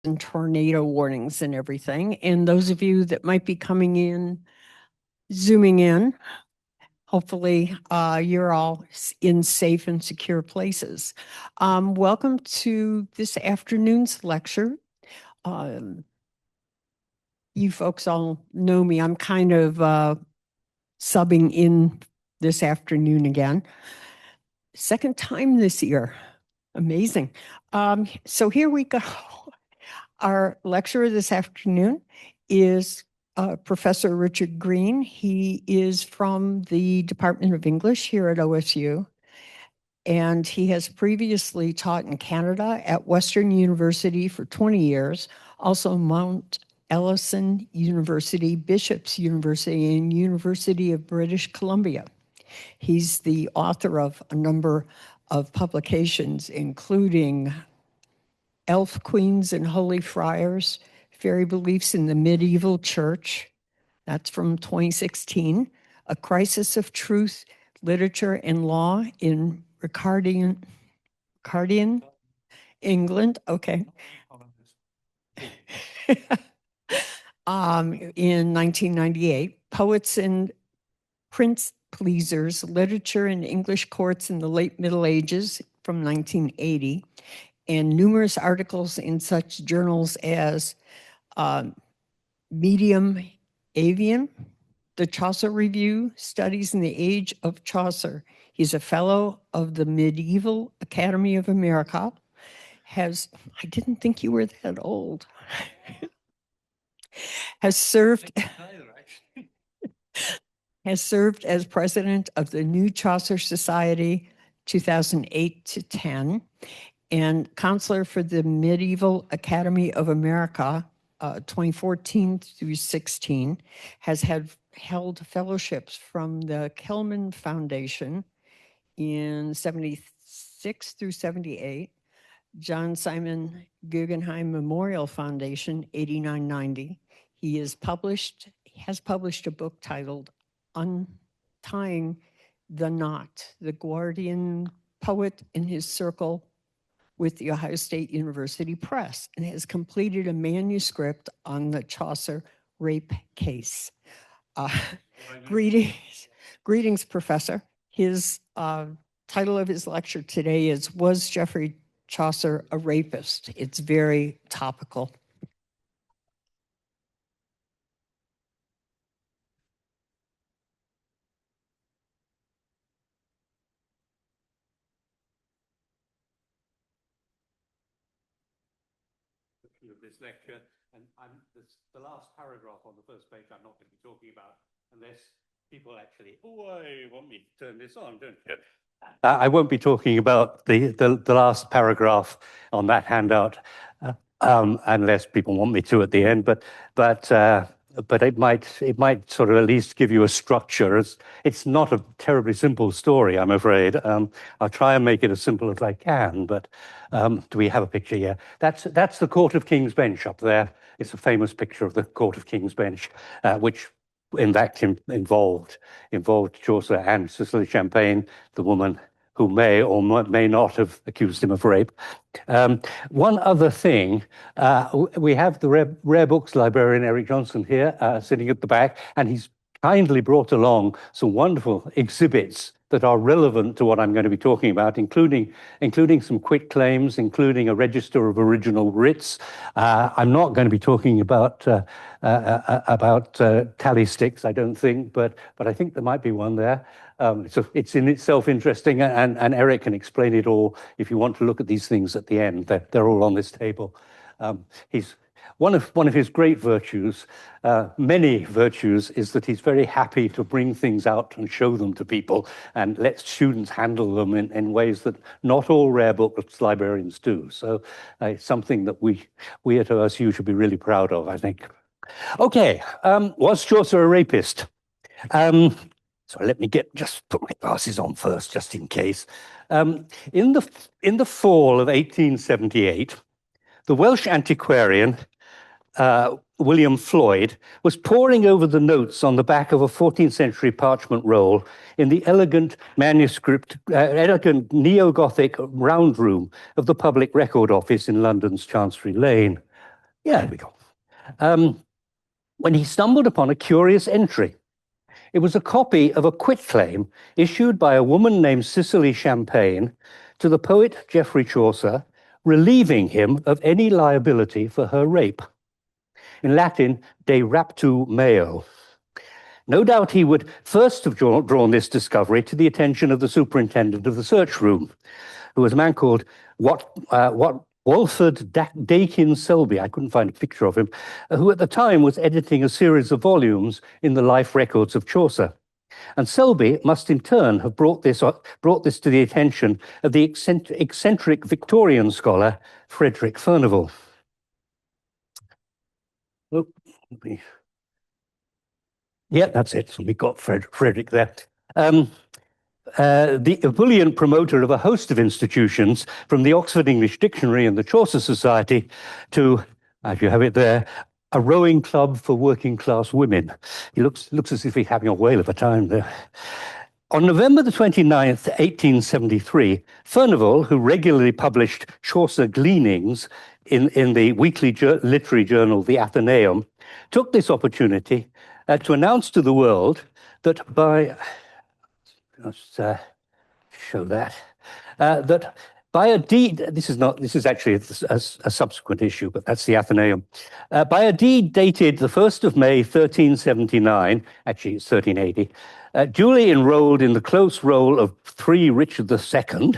and tornado warnings and everything. And those of you that might be coming in, zooming in, hopefully you're all in safe and secure places. Welcome to this afternoon's lecture. You folks all know me. I'm kind of subbing in this afternoon again. Second time this year. Amazing. So here we go. Our lecturer this afternoon is Professor Richard Green. He is from the Department of English here at OSU, and he has previously taught in Canada at Western University for 20 years, also Mount Ellison University, Bishop's University, and University of British Columbia. He's the author of a number of publications, including Elf Queens and Holy Friars, Fairy Beliefs in the Medieval Church. That's from 2016. A Crisis of Truth, Literature and Law in Ricardian England. Okay. In 1998, Poets and Prince Pleasers, Literature in English Courts in the Late Middle Ages from 1980. And numerous articles in such journals as Medium Avian, the Chaucer Review, Studies in the Age of Chaucer. He's a fellow of the Medieval Academy of America. I didn't think you were that old. Has served as president of the New Chaucer Society 2008 to 10. And counselor for the Medieval Academy of America, 2014 through 16, has held fellowships from the Kellman Foundation in 76 through 78, John Simon Guggenheim Memorial Foundation, 89-90. He has published a book titled Untying the Knot, the Guardian Poet in His Circle, with the Ohio State University Press, and has completed a manuscript on the Chaucer rape case. Greetings, Professor. His title of his lecture today is Was Geoffrey Chaucer a Rapist? It's very topical. Of this lecture, and the last paragraph on the first page I'm not going to be talking about unless people actually want me to turn this on, don't you? I won't be talking about the last paragraph on that handout unless people want me to at the end, but it might sort of at least give you a structure. It's not a terribly simple story, I'm afraid. I'll try and make it as simple as I can, but do we have a picture here? That's the Court of King's Bench up there. It's a famous picture of the Court of King's Bench, which in fact involved Chaucer and Cecily Chaumpaigne, the woman who may or may not have accused him of rape. One other thing, we have the rare books librarian, Eric Johnson, here, sitting at the back, and he's kindly brought along some wonderful exhibits that are relevant to what I'm going to be talking about, including some quitclaims, including a register of original writs. I'm not going to be talking about tally sticks, I don't think, but I think there might be one there. So it's in itself interesting, and Eric can explain it all if you want to look at these things at the end. They're all on this table. He's one of his great virtues, many virtues, is that he's very happy to bring things out and show them to people and let students handle them in ways that not all rare books librarians do. So it's something that we at OSU should be really proud of, I think. Okay, was Chaucer a rapist? So let me just put my glasses on first, just in case. In the fall of 1878, the Welsh antiquarian William Floyd was poring over the notes on the back of a 14th century parchment roll in the elegant neo-Gothic round room of the Public Record Office in London's Chancery Lane. Yeah, there we go. When he stumbled upon a curious entry. It was a copy of a quitclaim issued by a woman named Cecily Chaumpaigne to the poet Geoffrey Chaucer, relieving him of any liability for her rape. In Latin, de raptu meo. No doubt he would first have drawn this discovery to the attention of the superintendent of the search room, who was a man called Walford Dakin Selby, I couldn't find a picture of him, who at the time was editing a series of volumes in the life records of Chaucer. And Selby must in turn have brought this to the attention of the eccentric Victorian scholar Frederick Furnivall. Oh, yeah, that's it. So we got Frederick there. The ebullient promoter of a host of institutions, from the Oxford English Dictionary and the Chaucer Society to, as you have it there, a rowing club for working class women. He looks as if he's having a whale of a time there. On November the 29th, 1873, Furnivall, who regularly published Chaucer gleanings in the weekly literary journal, The Athenaeum, took this opportunity to announce to the world that by... Let's show that. That by a deed, this is actually a subsequent issue, but that's the Athenaeum. By a deed dated the 1st of May, 1379, actually it's 1380, duly enrolled in the close roll of 3 Richard II,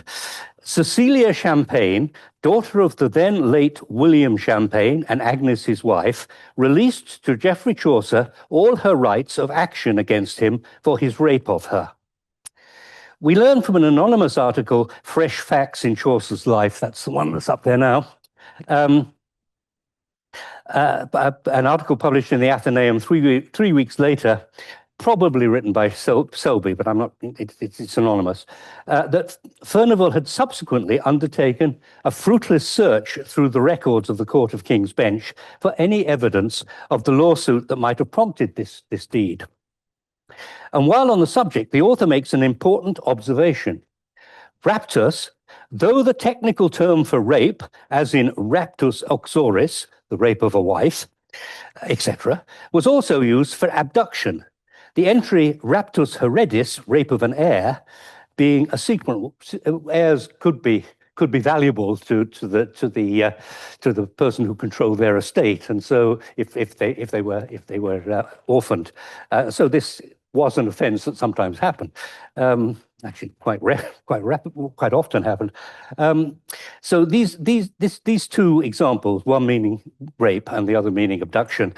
Cecilia Chaumpaigne, daughter of the then late William Chaumpaigne and Agnes his wife, released to Geoffrey Chaucer all her rights of action against him for his rape of her. We learn from an anonymous article, Fresh Facts in Chaucer's Life, that's the one that's up there now, an article published in the Athenaeum 3 weeks later, probably written by Selby, but I'm not, it's anonymous, that Furnivall had subsequently undertaken a fruitless search through the records of the Court of King's Bench for any evidence of the lawsuit that might have prompted this deed. And while on the subject, the author makes an important observation. Raptus, though the technical term for rape, as in raptus auxoris, the rape of a wife, etc., was also used for abduction. The entry raptus heredis, rape of an heir, being a sequel. Heirs could be valuable to the person who controlled their estate, and so if they were orphaned, so this was an offence that sometimes happened. Actually, quite often happened. So these two examples, one meaning rape and the other meaning abduction,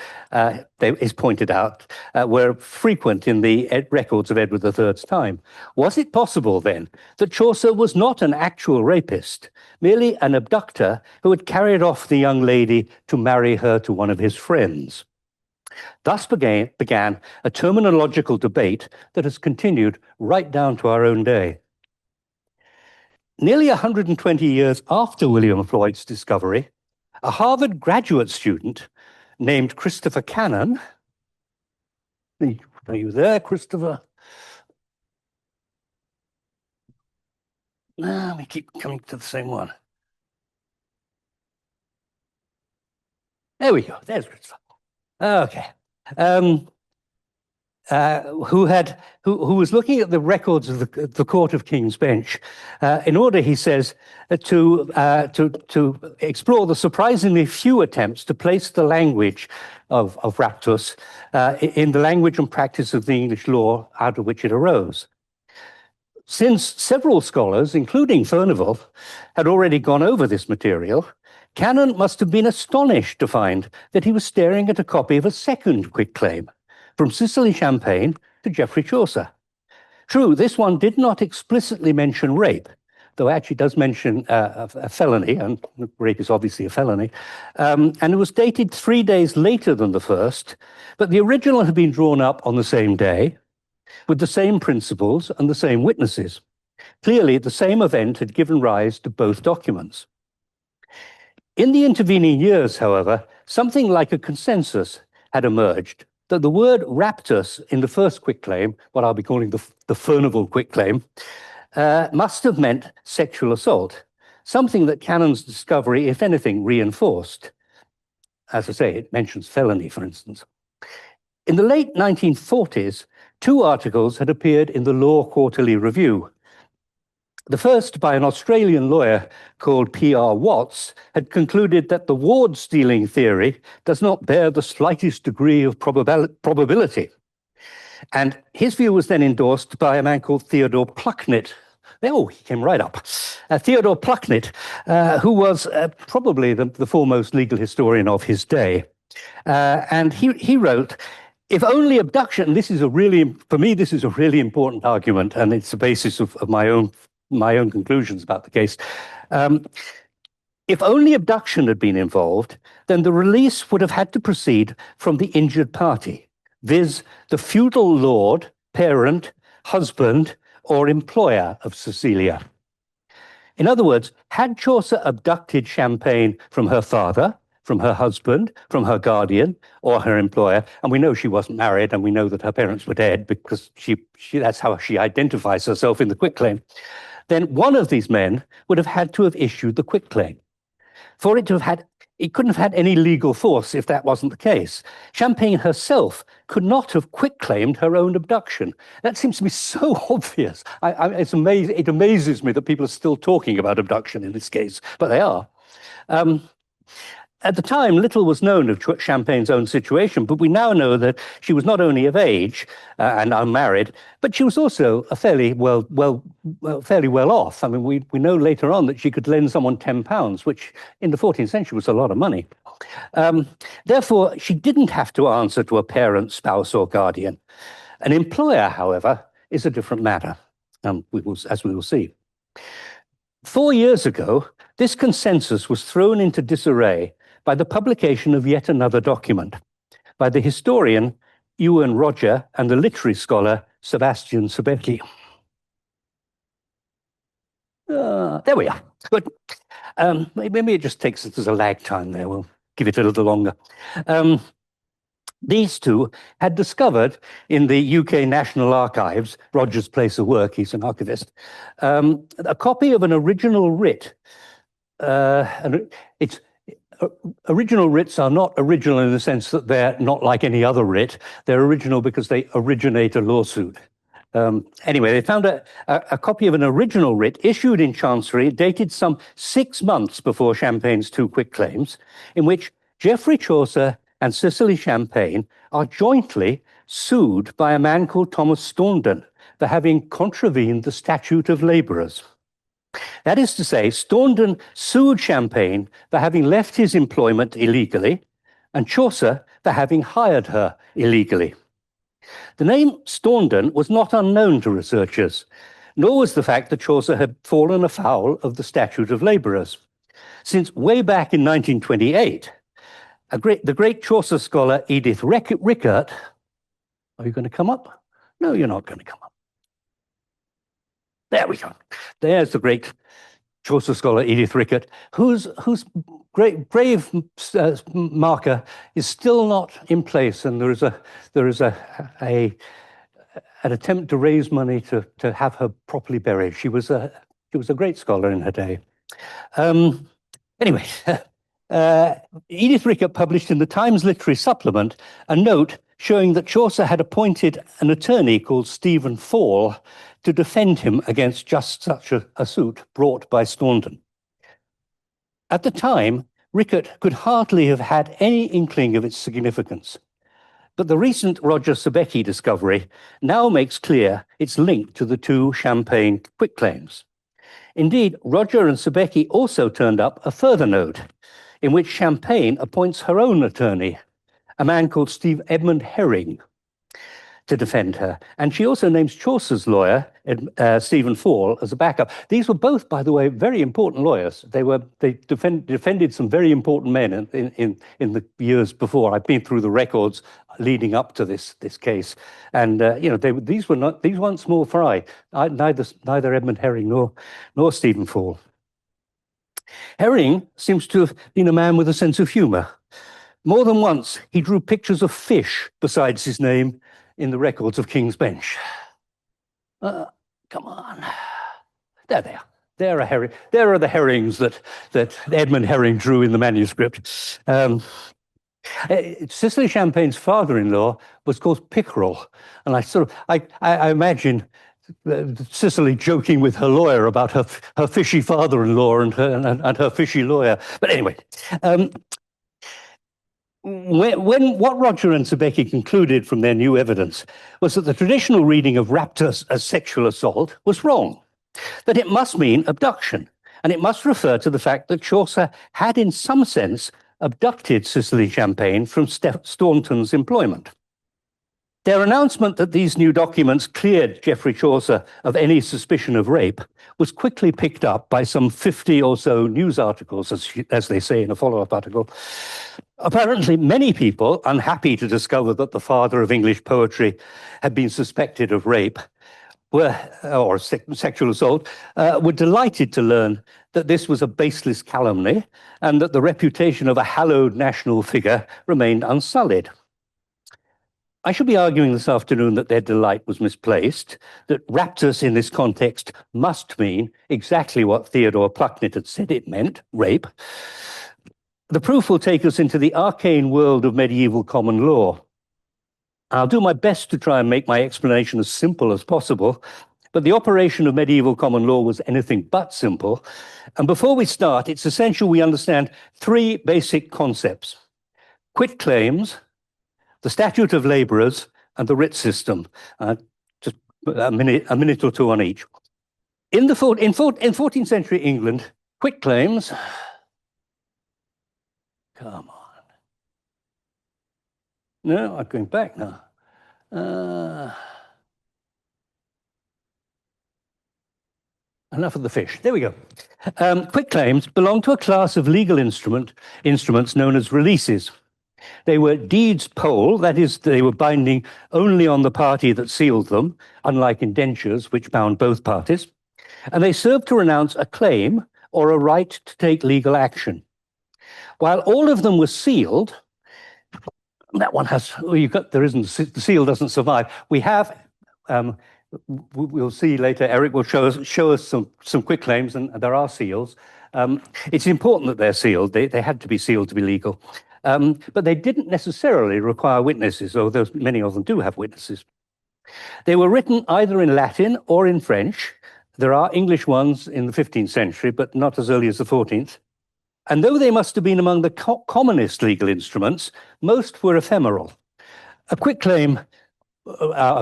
is pointed out, were frequent in the records of Edward III's time. Was it possible then that Chaucer was not an actual rapist, merely an abductor who had carried off the young lady to marry her to one of his friends? Thus began a terminological debate that has continued right down to our own day. Nearly 120 years after William Floyd's discovery, a Harvard graduate student named Christopher Cannon, are you there, Christopher? No, we keep coming to the same one. There we go, there's Christopher. Okay. Who was looking at the records of the Court of King's Bench in order, he says, to explore the surprisingly few attempts to place the language of raptus in the language and practice of the English law out of which it arose. Since several scholars, including Furnivall, had already gone over this material, Cannon must have been astonished to find that he was staring at a copy of a second quitclaim, from Cecily Chaumpaigne to Geoffrey Chaucer. True, this one did not explicitly mention rape, though it actually does mention a felony, and rape is obviously a felony, and it was dated 3 days later than the first, but the original had been drawn up on the same day, with the same principles and the same witnesses. Clearly, the same event had given rise to both documents. In the intervening years, however, something like a consensus had emerged that the word raptus in the first quitclaim, what I'll be calling the Furnivall quitclaim, must have meant sexual assault, something that Cannon's discovery, if anything, reinforced. as I say, it mentions felony, for instance. In the late 1940s, 2 articles had appeared in the Law Quarterly Review. The first, by an Australian lawyer called P.R. Watts, had concluded that the ward stealing theory does not bear the slightest degree of probability. And his view was then endorsed by a man called Theodore Plucknett. Oh, he came right up. Theodore Plucknett, who was probably the foremost legal historian of his day. And he wrote, if only abduction, for me, this is a really important argument, and it's the basis of my own conclusions about the case. If only abduction had been involved, then the release would have had to proceed from the injured party, viz. The feudal lord, parent, husband, or employer of Cecilia. In other words, had Chaucer abducted Chaumpaigne from her father, from her husband, from her guardian, or her employer, and we know she wasn't married, and we know that her parents were dead because that's how she identifies herself in the quitclaim, then one of these men would have had to have issued the quitclaim. For it to have had, it couldn't have had any legal force if that wasn't the case. Chaumpaigne herself could not have quitclaimed her own abduction. That seems to be so obvious. It amazes me that people are still talking about abduction in this case, but they are. At the time, little was known of Chaumpaigne's own situation, but we now know that she was not only of age and unmarried, but she was also a fairly well off. I mean, we know later on that she could lend someone £10, which in the 14th century was a lot of money. Therefore, she didn't have to answer to a parent, spouse, or guardian. An employer, however, is a different matter, as we will see. 4 years ago, this consensus was thrown into disarray by the publication of yet another document by the historian Ewan Roger and the literary scholar Sebastian Sobecki. There we are. Good. Maybe it just takes us a lag time there. We'll give it a little longer. These two had discovered in the UK National Archives, Roger's place of work, he's an archivist, a copy of an original writ. Original writs are not original in the sense that they're not like any other writ. They're original because they originate a lawsuit. Anyway, they found a copy of an original writ issued in Chancery, dated some 6 months before Chaumpaigne's 2 quitclaims, in which Geoffrey Chaucer and Cecily Chaumpaigne are jointly sued by a man called Thomas Staunton for having contravened the statute of labourers. That is to say, Staunton sued Chaumpaigne for having left his employment illegally, and Chaucer for having hired her illegally. The name Staunton was not unknown to researchers, nor was the fact that Chaucer had fallen afoul of the statute of labourers, since way back in 1928, the great Chaucer scholar Edith Rickert, are you going to come up? No, you're not going to come up. There we go. There's the great Chaucer scholar Edith Rickert, whose great brave marker is still not in place, and there is an attempt to raise money to have her properly buried. She was a great scholar in her day. Anyway, Edith Rickert published in the Times Literary Supplement a note showing that Chaucer had appointed an attorney called Stephen Fall to defend him against just such a suit brought by Staunton. At the time, Rickert could hardly have had any inkling of its significance, but the recent Roger Sobecki discovery now makes clear its link to the 2 Chaumpaigne quitclaims. Indeed, Roger and Sobecki also turned up a further note, in which Chaumpaigne appoints her own attorney, a man called Edmund Herring, to defend her. And she also names Chaucer's lawyer, Stephen Fall, as a backup. These were both, by the way, very important lawyers. They defended some very important men in the years before. I've been through the records leading up to this case, and these weren't small fry. Neither Edmund Herring nor Stephen Fall. Herring seems to have been a man with a sense of humour. More than once, he drew pictures of fish besides his name in the records of King's Bench. Come on. There they are. There are the herrings that Edmund Herring drew in the manuscript. Cecily Chaumpaigne's father-in-law was called Pickerel, and I imagine Cecily joking with her lawyer about her fishy father-in-law and her fishy lawyer. But anyway, what Roger and Sebeki concluded from their new evidence was that the traditional reading of raptus as sexual assault was wrong, that it must mean abduction, and it must refer to the fact that Chaucer had in some sense abducted Cecily Chaumpaigne from Staunton's employment. Their announcement that these new documents cleared Geoffrey Chaucer of any suspicion of rape was quickly picked up by some 50 or so news articles, as they say in a follow-up article. Apparently, many people, unhappy to discover that the father of English poetry had been suspected of rape or sexual assault, were delighted to learn that this was a baseless calumny and that the reputation of a hallowed national figure remained unsullied. I shall be arguing this afternoon that their delight was misplaced, that raptus in this context must mean exactly what Theodore Plucknett had said it meant, rape. The proof will take us into the arcane world of medieval common law. I'll do my best to try and make my explanation as simple as possible, but the operation of medieval common law was anything but simple. And before we start, it's essential we understand three basic concepts: quitclaims, the statute of labourers, and the writ system. Just a minute or two on each. In 14th century England, quitclaims, come on. No, I'm going back now. Enough of the fish. There we go. Quitclaims belong to a class of legal instruments known as releases. They were deeds poll, that is, they were binding only on the party that sealed them, unlike indentures, which bound both parties. And they served to renounce a claim or a right to take legal action. While all of them were sealed, that one has, the seal doesn't survive. We have, we'll see later, Eric will show us some quitclaims, and there are seals. It's important that they're sealed. They had to be sealed to be legal. But they didn't necessarily require witnesses, although many of them do have witnesses. They were written either in Latin or in French. There are English ones in the 15th century, but not as early as the 14th. And though they must have been among the commonest legal instruments, most were ephemeral. A quitclaim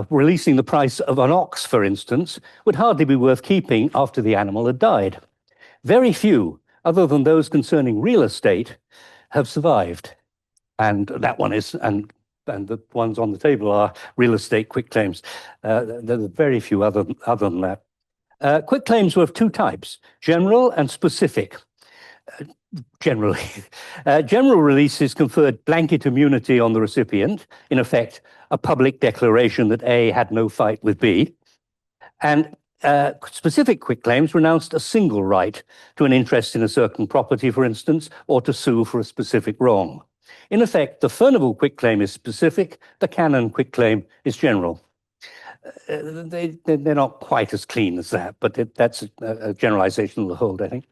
releasing the price of an ox, for instance, would hardly be worth keeping after the animal had died. Very few, other than those concerning real estate, have survived. And that one is, and the ones on the table are real estate quitclaims. There are very few other than that. Quitclaims were of two types, general and specific. Generally. General releases conferred blanket immunity on the recipient, in effect, a public declaration that A had no fight with B. And specific quitclaims renounced a single right to an interest in a certain property, for instance, or to sue for a specific wrong. In effect, the Furnival quitclaim is specific, the canon quitclaim is general. They're not quite as clean as that, but that's a generalization of the whole, I think.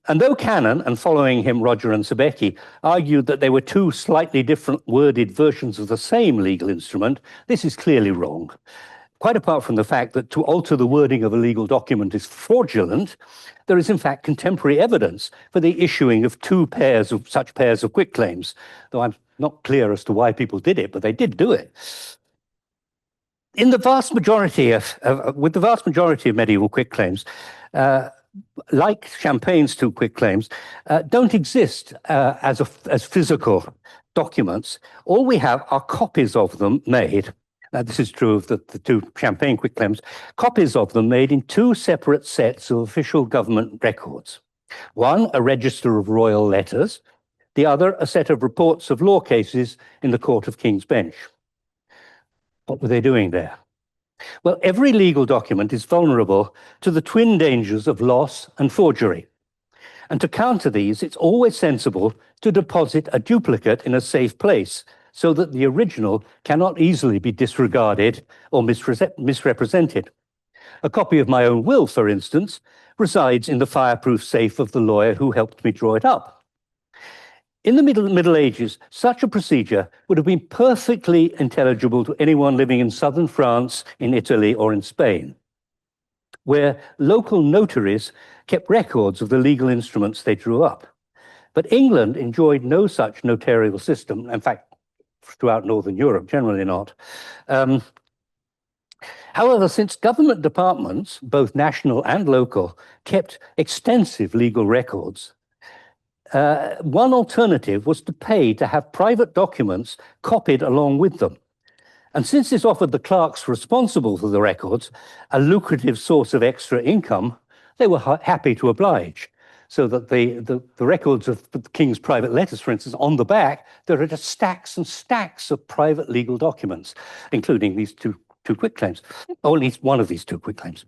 And though Cannon, and following him Roger and Sebeki, argued that they were two slightly different worded versions of the same legal instrument, this is clearly wrong. Quite apart from the fact that to alter the wording of a legal document is fraudulent, there is in fact contemporary evidence for the issuing of such pairs of quitclaims, though I'm not clear as to why people did it, but they did do it. In the vast majority with the vast majority of medieval quitclaims, like Chaumpaigne's two quitclaims, don't exist as physical documents. All we have are copies of them made. This is true of the two Chaumpaigne quitclaims, copies of them made in two separate sets of official government records. One, a register of royal letters, the other, a set of reports of law cases in the Court of King's Bench. What were they doing there? Well, every legal document is vulnerable to the twin dangers of loss and forgery. And to counter these, it's always sensible to deposit a duplicate in a safe place so that the original cannot easily be disregarded or misrepresented. A copy of my own will, for instance, resides in the fireproof safe of the lawyer who helped me draw it up. In the Middle Ages, such a procedure would have been perfectly intelligible to anyone living in southern France, in Italy, or in Spain, where local notaries kept records of the legal instruments they drew up. But England enjoyed no such notarial system. In fact, throughout Northern Europe, generally not. However, since government departments, both national and local, kept extensive legal records, one alternative was to pay to have private documents copied along with them. And since this offered the clerks responsible for the records a lucrative source of extra income, they were happy to oblige. So that the records of the king's private letters, for instance, on the back, there are just stacks and stacks of private legal documents, including these two quitclaims, or at least one of these two quitclaims.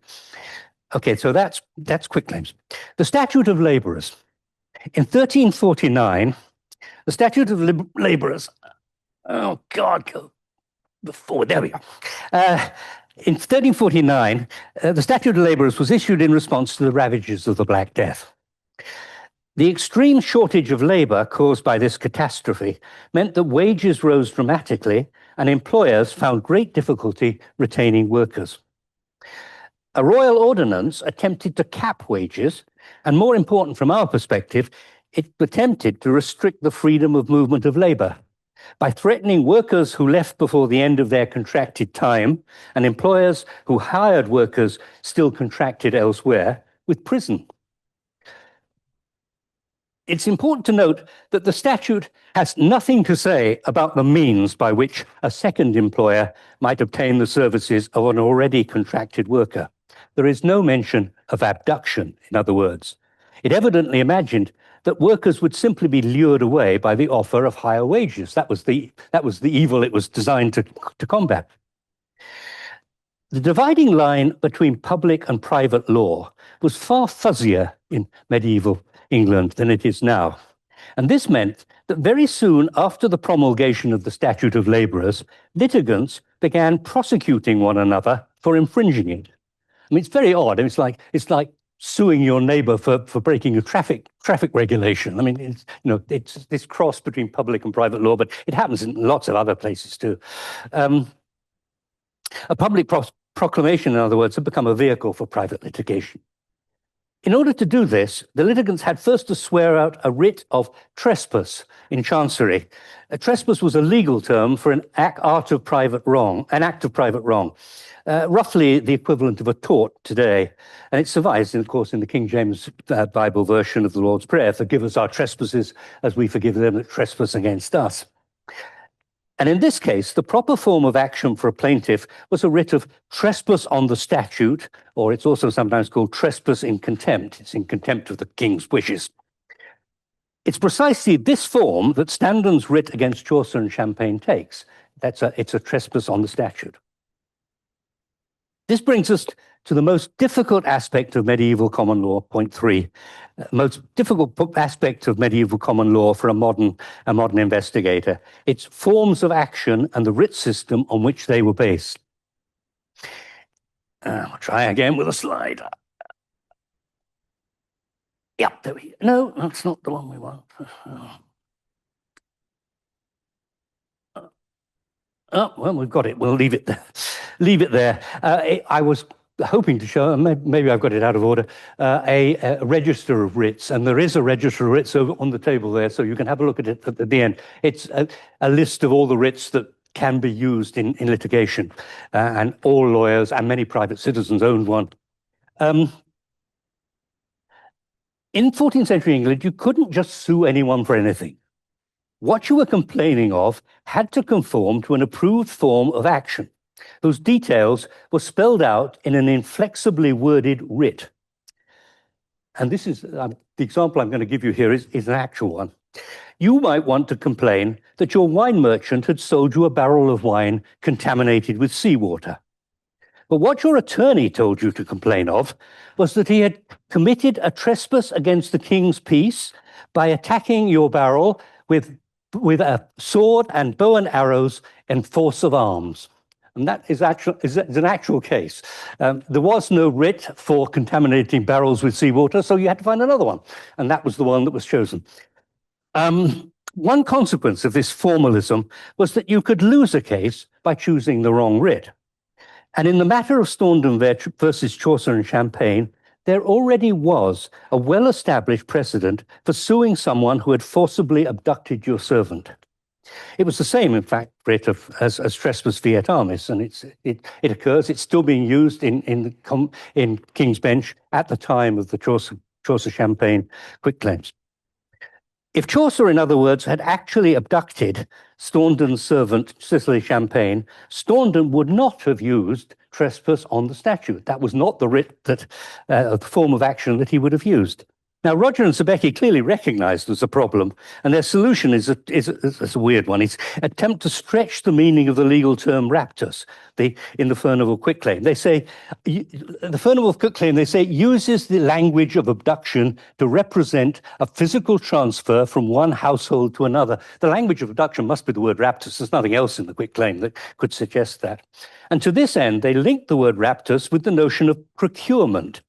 Okay, so that's quitclaims. The Statute of Labourers. In 1349, the Statute of Labourers, oh God, go before, there we are. In 1349, the Statute of Labourers was issued in response to the ravages of the Black Death. The extreme shortage of labour caused by this catastrophe meant that wages rose dramatically and employers found great difficulty retaining workers. A royal ordinance attempted to cap wages, and more important from our perspective, it attempted to restrict the freedom of movement of labour by threatening workers who left before the end of their contracted time and employers who hired workers still contracted elsewhere with prison. It's important to note that the statute has nothing to say about the means by which a second employer might obtain the services of an already contracted worker. There is no mention of abduction, in other words. It evidently imagined that workers would simply be lured away by the offer of higher wages. That was the evil it was designed to combat. The dividing line between public and private law was far fuzzier in medieval England than it is now. And this meant that very soon after the promulgation of the Statute of Labourers, litigants began prosecuting one another for infringing it. I mean, it's very odd. It's like suing your neighbour for breaking a traffic regulation. I mean, it's this cross between public and private law, but it happens in lots of other places too. A public proclamation, in other words, had become a vehicle for private litigation. In order to do this, the litigants had first to swear out a writ of trespass in chancery. A trespass was a legal term for an act of private wrong, roughly the equivalent of a tort today. And it survives, of course, in the King James Bible version of the Lord's Prayer, "Forgive us our trespasses as we forgive them that trespass against us." And in this case, the proper form of action for a plaintiff was a writ of trespass on the statute, or it's also sometimes called trespass in contempt. It's in contempt of the king's wishes. It's precisely this form that Standon's writ against Chaucer and Chaumpaigne takes. It's a trespass on the statute. This brings us to the most difficult aspect of medieval common law, point 3. Most difficult aspect of medieval common law for a modern investigator. Its forms of action and the writ system on which they were based. I'll try again with a slide. Yep, there we go. No, that's not the one we want. Oh, well, we've got it. We'll leave it there. Leave it there. I was hoping to show, maybe I've got it out of order, a register of writs, and there is a register of writs on the table there, so you can have a look at it at the end. It's a list of all the writs that can be used in litigation, and all lawyers and many private citizens owned one. In 14th century England, you couldn't just sue anyone for anything. What you were complaining of had to conform to an approved form of action, whose details were spelled out in an inflexibly worded writ. And this is, the example I'm going to give you here is an actual one. You might want to complain that your wine merchant had sold you a barrel of wine contaminated with seawater. But what your attorney told you to complain of was that he had committed a trespass against the king's peace by attacking your barrel with a sword and bow and arrows and force of arms. And that is an actual case. There was no writ for contaminating barrels with seawater, so you had to find another one. And that was the one that was chosen. One consequence of this formalism was that you could lose a case by choosing the wrong writ. And in the matter of Staunton versus Chaucer and Chaumpaigne, there already was a well-established precedent for suing someone who had forcibly abducted your servant. It was the same, in fact, writ as trespass vi et armis, and it occurs. It's still being used in King's Bench at the time of the Chaucer-Chaumpaigne quitclaims. If Chaucer, in other words, had actually abducted Staunton's servant, Cecily Chaumpaigne, Staunton would not have used trespass on the statute. That was not the writ that the form of action that he would have used. Now, Roger and Sebeki clearly recognized there's a problem, and their solution is a weird one. It's attempt to stretch the meaning of the legal term raptus in the Furnival quitclaim. They say, the Furnival quitclaim, they say, uses the language of abduction to represent a physical transfer from one household to another. The language of abduction must be the word raptus. There's nothing else in the quitclaim that could suggest that. And to this end, they link the word raptus with the notion of procurement.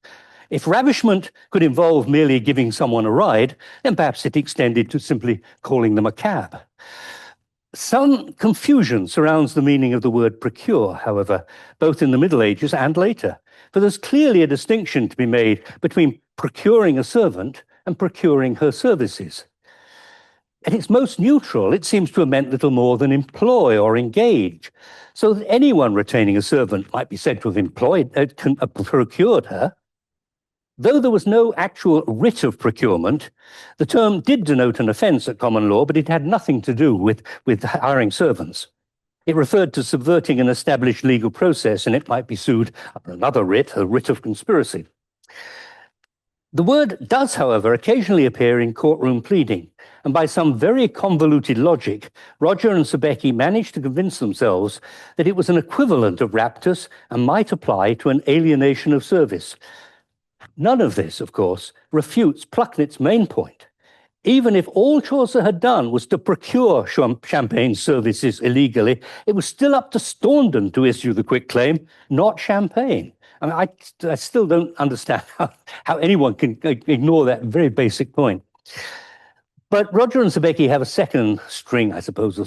If ravishment could involve merely giving someone a ride, then perhaps it extended to simply calling them a cab. Some confusion surrounds the meaning of the word procure, however, both in the Middle Ages and later, for there's clearly a distinction to be made between procuring a servant and procuring her services. At its most neutral, it seems to have meant little more than employ or engage, so that anyone retaining a servant might be said to have procured her. Though there was no actual writ of procurement, the term did denote an offence at common law, but it had nothing to do with hiring servants. It referred to subverting an established legal process, and it might be sued under another writ, a writ of conspiracy. The word does, however, occasionally appear in courtroom pleading, and by some very convoluted logic, Roger and Sebeki managed to convince themselves that it was an equivalent of raptus and might apply to an alienation of service. None of this, of course, refutes Plucknett's main point. Even if all Chaucer had done was to procure Chaumpaigne's services illegally, it was still up to Staunton to issue the quitclaim, not Chaumpaigne. I mean, I still don't understand how anyone can ignore that very basic point. But Roger and Sebeki have a second string, I suppose, a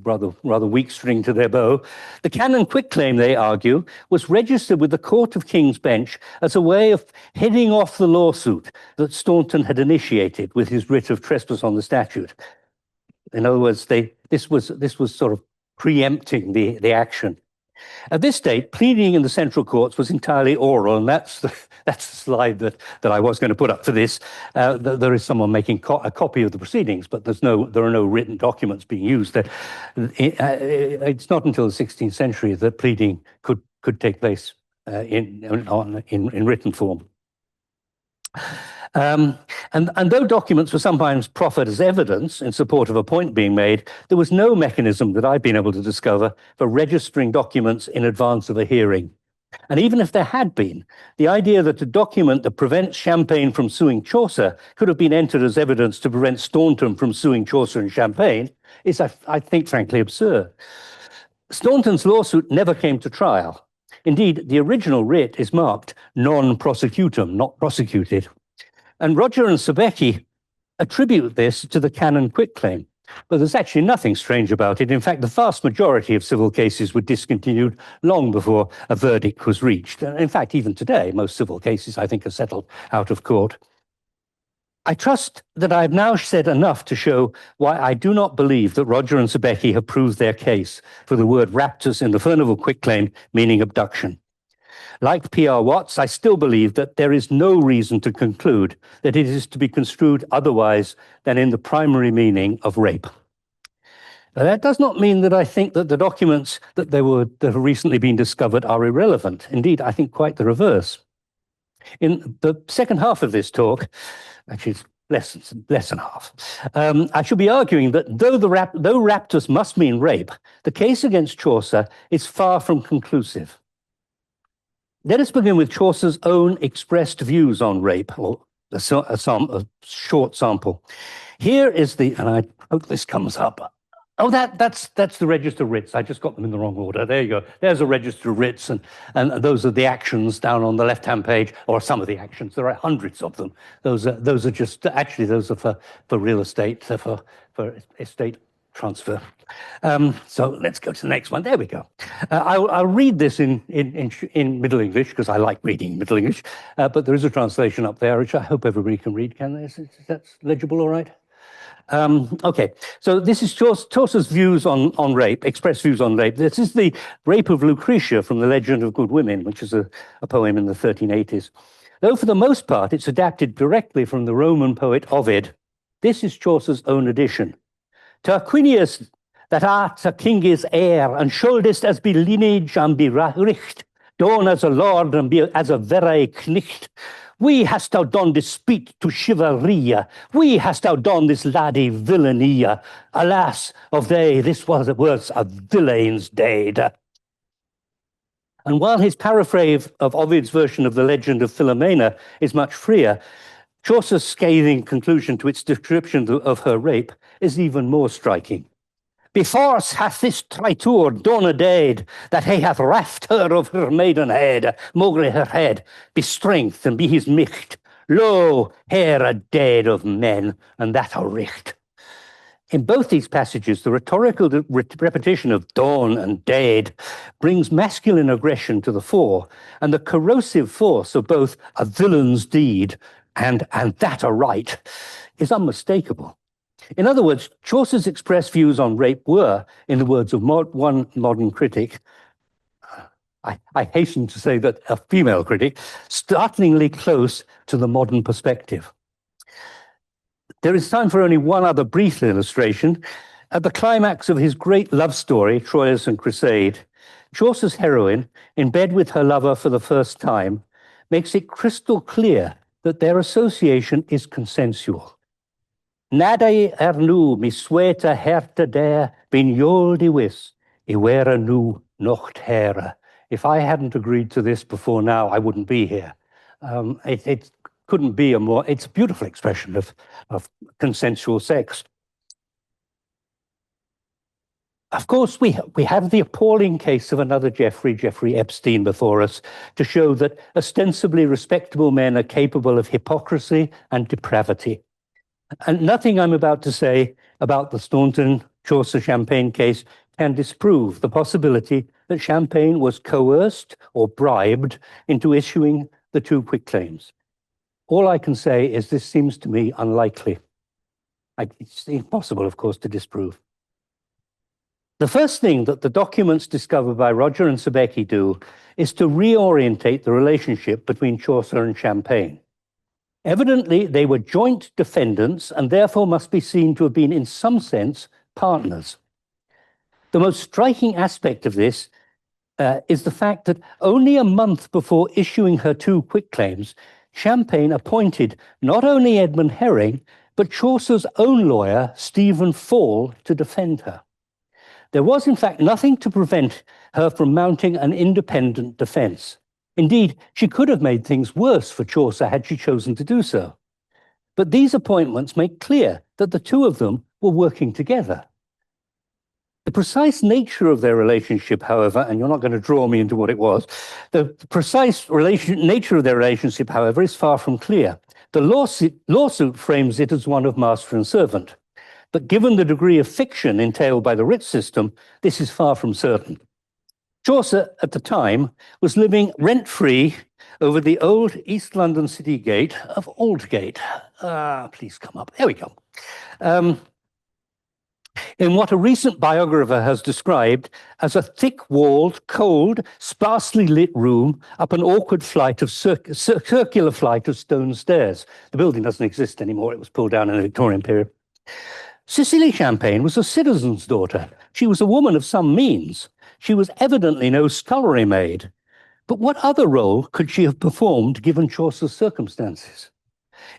rather weak string to their bow. The canon quitclaim, they argue, was registered with the Court of King's Bench as a way of heading off the lawsuit that Staunton had initiated with his writ of trespass on the statute. In other words, this was sort of preempting the action. At this date, pleading in the central courts was entirely oral, and that's the slide that I was going to put up for this. There is someone making a copy of the proceedings, but there are no written documents being used. It's not until the 16th century that pleading could take place in written form. And though documents were sometimes proffered as evidence in support of a point being made, there was no mechanism that I've been able to discover for registering documents in advance of a hearing. And even if there had been, the idea that a document that prevents Chaumpaigne from suing Chaucer could have been entered as evidence to prevent Staunton from suing Chaucer and Chaumpaigne is, I think, frankly absurd. Staunton's lawsuit never came to trial. Indeed, the original writ is marked non prosecutum, not prosecuted. And Roger and Sebeki attribute this to the canon quitclaim. But there's actually nothing strange about it. In fact, the vast majority of civil cases were discontinued long before a verdict was reached. And in fact, even today, most civil cases, I think, are settled out of court. I trust that I've now said enough to show why I do not believe that Roger and Sebeki have proved their case for the word raptus in the Furnival quitclaim, meaning abduction. Like P.R. Watts, I still believe that there is no reason to conclude that it is to be construed otherwise than in the primary meaning of rape. Now, that does not mean that I think that the documents that have recently been discovered are irrelevant. Indeed, I think quite the reverse. In the second half of this talk, actually it's less than half, I shall be arguing that though raptus must mean rape, the case against Chaucer is far from conclusive. Let us begin with Chaucer's own expressed views on rape, or a short sample. Here is and I hope this comes up. Oh, that's the register of writs. I just got them in the wrong order. There you go. There's a register of writs, and those are the actions down on the left-hand page, or some of the actions. There are hundreds of them. Those are just, actually, those are for real estate, for for estate transfer. So let's go to the next one. There we go. I'll read this in Middle English because I like reading Middle English, but there is a translation up there, which I hope everybody can read. Can they? Is that legible all right? Okay, so this is Chaucer's views on rape, expressed views on rape. This is the Rape of Lucretia from the Legend of Good Women, which is a poem in the 1380s. Though for the most part it's adapted directly from the Roman poet Ovid, this is Chaucer's own edition. Tarquinius, that art a king's heir, and schuldest as be lineage and be richt, done as a lord and be as a very knicht. We hast thou done this speech to chivalria, we hast thou done this laddie villania. Alas, of they this was a villain's deed. And while his paraphrase of Ovid's version of the legend of Philomela is much freer, Chaucer's scathing conclusion to its description of her rape is even more striking. Beforce hath this traitor done a deed, that he hath reft her of her maidenhead, mogre her head, be strength and be his micht. Lo, here a deed of men, and that a richt. In both these passages, the rhetorical repetition of dawn and dead brings masculine aggression to the fore, and the corrosive force of both a villain's deed and that a right is unmistakable. In other words, Chaucer's expressed views on rape were, in the words of one modern critic, I hasten to say that a female critic, startlingly close to the modern perspective. There is time for only one other brief illustration. At the climax of his great love story, Troilus and Cressade, Chaucer's heroine, in bed with her lover for the first time, makes it crystal clear that their association is consensual. Nadae nu mi sweta herta der bin yoldi wis, I wera nu nocht hera. If I hadn't agreed to this before now, I wouldn't be here. It couldn't be a more, it's a beautiful expression of consensual sex. Of course, we have the appalling case of another Jeffrey Epstein before us to show that ostensibly respectable men are capable of hypocrisy and depravity. And nothing I'm about to say about the Staunton Chaucer Chaumpaigne case can disprove the possibility that Chaumpaigne was coerced or bribed into issuing the two quitclaims. All I can say is this seems to me unlikely. It's impossible, of course, to disprove. The first thing that the documents discovered by Roger and Sobecki do is to reorientate the relationship between Chaucer and Chaumpaigne. Evidently, they were joint defendants and therefore must be seen to have been, in some sense, partners. The most striking aspect of this is the fact that only a month before issuing her two quitclaims, Chaumpaigne appointed not only Edmund Herring, but Chaucer's own lawyer, Stephen Fall, to defend her. There was, in fact, nothing to prevent her from mounting an independent defense. Indeed, she could have made things worse for Chaucer had she chosen to do so. But these appointments make clear that the two of them were working together. The precise nature of their relationship, however, and you're not going to draw me into what it was, the precise nature of their relationship, however, is far from clear. The lawsuit frames it as one of master and servant. But given the degree of fiction entailed by the writ system, this is far from certain. Chaucer, at the time, was living rent-free over the old East London city gate of Aldgate. Please come up. There we go. In what a recent biographer has described as a thick-walled, cold, sparsely lit room up an awkward flight of circular flight of stone stairs. The building doesn't exist anymore. It was pulled down in the Victorian period. Cecily Chaumpaigne was a citizen's daughter. She was a woman of some means. She was evidently no scullery maid. But what other role could she have performed given Chaucer's circumstances?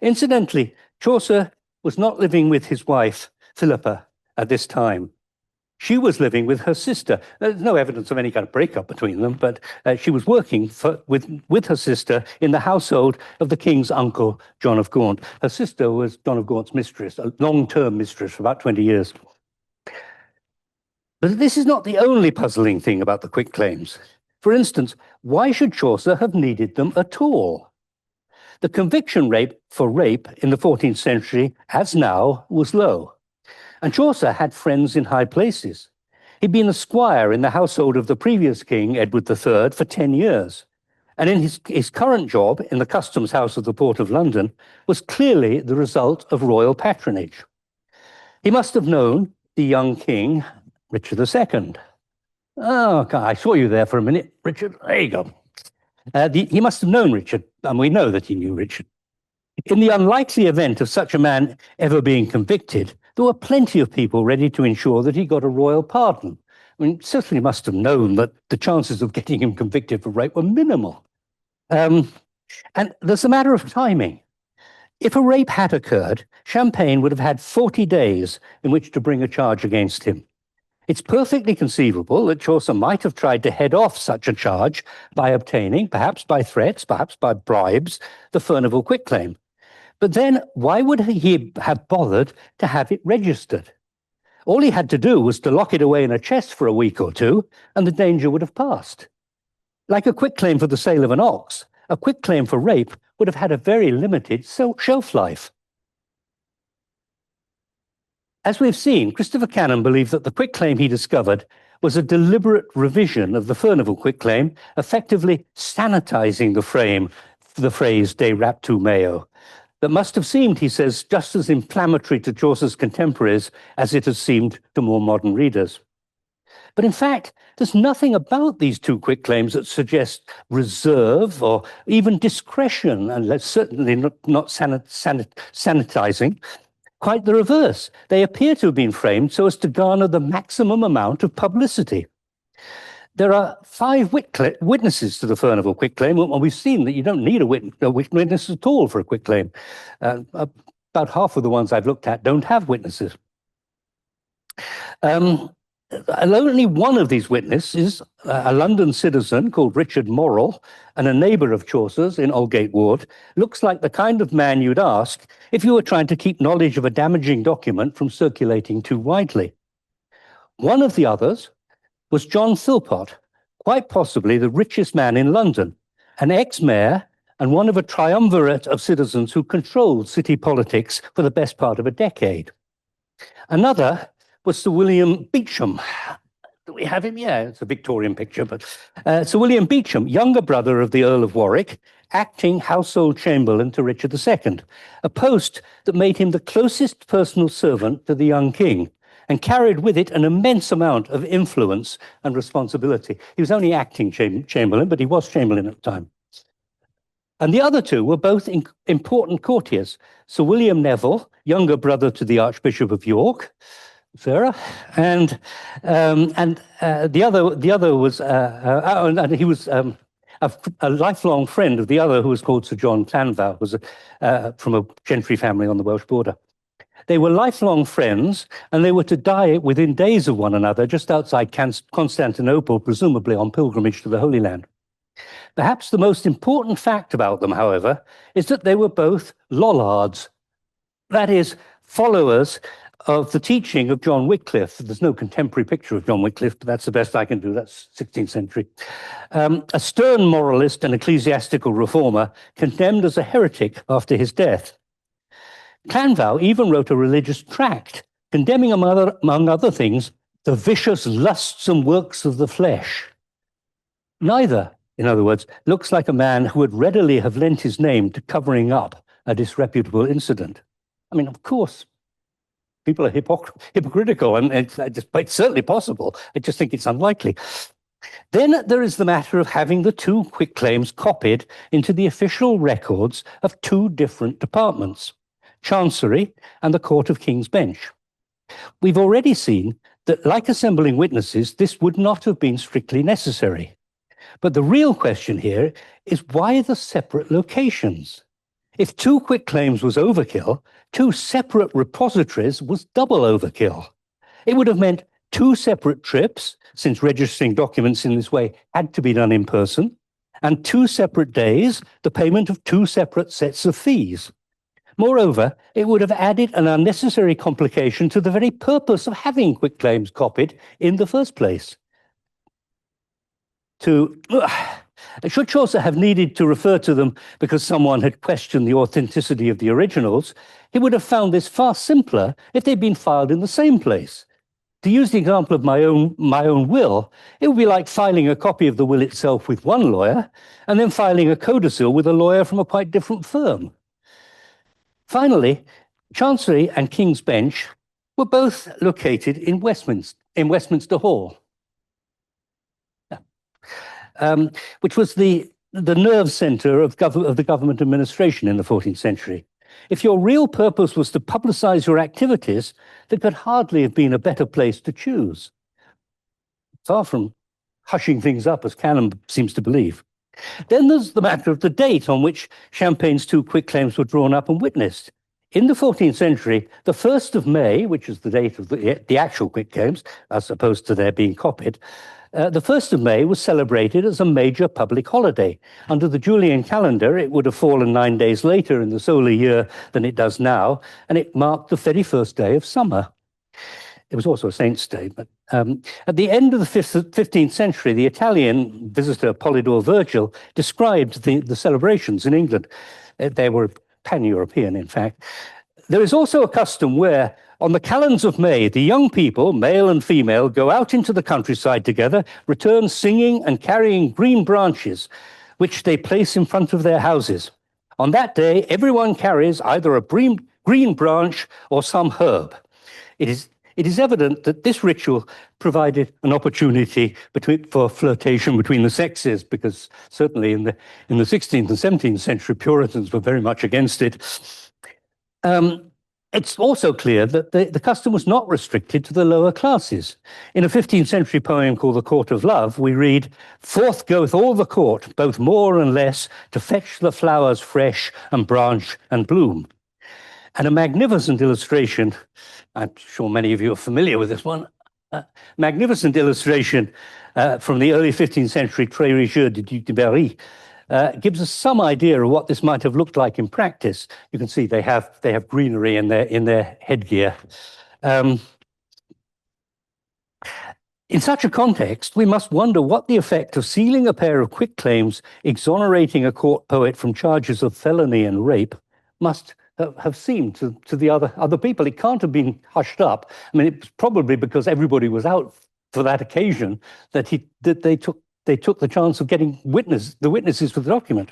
Incidentally, Chaucer was not living with his wife, Philippa, at this time. She was living with her sister. There's no evidence of any kind of breakup between them, but she was working with her sister in the household of the king's uncle, John of Gaunt. Her sister was John of Gaunt's mistress, a long-term mistress for about 20 years. But this is not the only puzzling thing about the quitclaims. For instance, why should Chaucer have needed them at all? The conviction rate for rape in the 14th century, as now, was low. And Chaucer had friends in high places. He'd been a squire in the household of the previous king, Edward III, for 10 years. And in his current job in the customs house of the Port of London was clearly the result of royal patronage. He must have known the young king, Richard II. Oh, I saw you there for a minute, Richard. There you go. He must have known Richard, and we know that he knew Richard. In the unlikely event of such a man ever being convicted, there were plenty of people ready to ensure that he got a royal pardon. I mean, Cecily must have known that the chances of getting him convicted for rape were minimal. And there's a matter of timing. If a rape had occurred, Chaumpaigne would have had 40 days in which to bring a charge against him. It's perfectly conceivable that Chaucer might have tried to head off such a charge by obtaining, perhaps by threats, perhaps by bribes, the Furnival quitclaim. But then why would he have bothered to have it registered? All he had to do was to lock it away in a chest for a week or two, and the danger would have passed. Like a quitclaim for the sale of an ox, a quitclaim for rape would have had a very limited shelf life. As we've seen, Christopher Cannon believed that the quitclaim he discovered was a deliberate revision of the Furnival quitclaim, effectively sanitizing the phrase de raptu meo, that must have seemed, he says, just as inflammatory to Chaucer's contemporaries as it has seemed to more modern readers. But in fact, there's nothing about these two quitclaims that suggest reserve or even discretion, and certainly not sanitizing. Quite the reverse. They appear to have been framed so as to garner the maximum amount of publicity. There are 5 witnesses to the Furnival quitclaim, and we've seen that you don't need a witness at all for a quitclaim. About half of the ones I've looked at don't have witnesses. Only one of these witnesses, a London citizen called Richard Morrell, and a neighbour of Chaucer's in Aldgate Ward, looks like the kind of man you'd ask if you were trying to keep knowledge of a damaging document from circulating too widely. One of the others was John Philpot, quite possibly the richest man in London, an ex-mayor and one of a triumvirate of citizens who controlled city politics for the best part of a decade. Another was Sir William Beauchamp. Do we have him? Yeah, it's a Victorian picture, but Sir William Beauchamp, younger brother of the Earl of Warwick, acting household chamberlain to Richard II, a post that made him the closest personal servant to the young king and carried with it an immense amount of influence and responsibility. He was only acting chamberlain, but he was chamberlain at the time. And the other two were both important courtiers. Sir William Neville, younger brother to the Archbishop of York, Sarah, and the other was, and he was a lifelong friend of the other, who was called Sir John Clanvow, was from a gentry family on the Welsh border. They were lifelong friends, and they were to die within days of one another, just outside Constantinople, presumably on pilgrimage to the Holy Land. Perhaps the most important fact about them, however, is that they were both Lollards, that is, followers of the teaching of John Wycliffe. There's no contemporary picture of John Wycliffe, but that's the best I can do. That's 16th century. A stern moralist and ecclesiastical reformer, condemned as a heretic after his death. Clanvow even wrote a religious tract condemning, among other things, the vicious lusts and works of the flesh. Neither, in other words, looks like a man who would readily have lent his name to covering up a disreputable incident. I mean, of course, people are hypocritical, and it's certainly possible. I just think it's unlikely. Then there is the matter of having the two quitclaims copied into the official records of two different departments, Chancery and the Court of King's Bench. We've already seen that, like assembling witnesses, this would not have been strictly necessary. But the real question here is, why the separate locations? If two quitclaims was overkill, two separate repositories was double overkill. It would have meant two separate trips, since registering documents in this way had to be done in person, and two separate days, the payment of two separate sets of fees. Moreover, it would have added an unnecessary complication to the very purpose of having quitclaims copied in the first place. To Should Chaucer have needed to refer to them because someone had questioned the authenticity of the originals, he would have found this far simpler if they'd been filed in the same place. To use the example of my own will, it would be like filing a copy of the will itself with one lawyer and then filing a codicil with a lawyer from a quite different firm. Finally, Chancery and King's Bench were both located in Westminster Hall, which was the nerve center of the government administration in the 14th century. If your real purpose was to publicize your activities, there could hardly have been a better place to choose. Far from hushing things up, as Cannon seems to believe. Then there's the matter of the date on which Chaumpaigne's two quitclaims were drawn up and witnessed. In the 14th century, the 1st of May, which is the date of the actual quitclaims, as opposed to their being copied, the 1st of May was celebrated as a major public holiday. Under the Julian calendar, it would have fallen 9 days later in the solar year than it does now, and it marked the 31st day of summer. It was also a saint's day. But at the end of the 15th century, the Italian visitor Polydore Virgil described the celebrations in England. They were pan-European, in fact. There is also a custom where, on the calends of May, the young people, male and female, go out into the countryside together, return singing and carrying green branches, which they place in front of their houses. On that day, everyone carries either a green branch or some herb. It is evident that this ritual provided an opportunity for flirtation between the sexes, because certainly in the 16th and 17th century, Puritans were very much against it. It's also clear that the custom was not restricted to the lower classes. In a 15th century poem called The Court of Love, we read, "Forth goeth all the court, both more and less, to fetch the flowers fresh and branch and bloom." And a magnificent illustration, I'm sure many of you are familiar with this one, magnificent illustration from the early 15th century Très Rigoureux de Duc de Berry, gives us some idea of what this might have looked like in practice. You can see they have greenery in their headgear. In such a context, we must wonder what the effect of sealing a pair of quitclaims exonerating a court poet from charges of felony and rape must have seemed to the other people. It can't have been hushed up. I mean, it's probably because everybody was out for that occasion that they took the chance of getting the witnesses for the document.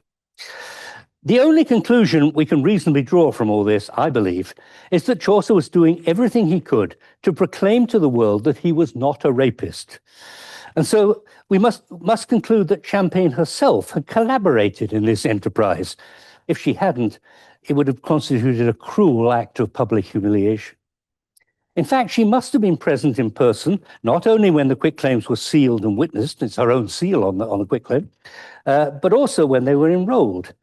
The only conclusion we can reasonably draw from all this, I believe, is that Chaucer was doing everything he could to proclaim to the world that he was not a rapist. And so we must conclude that Chaumpaigne herself had collaborated in this enterprise. If she hadn't, it would have constituted a cruel act of public humiliation. In fact, she must have been present in person, not only when the quitclaims were sealed and witnessed, it's her own seal on the quitclaim, but also when they were enrolled.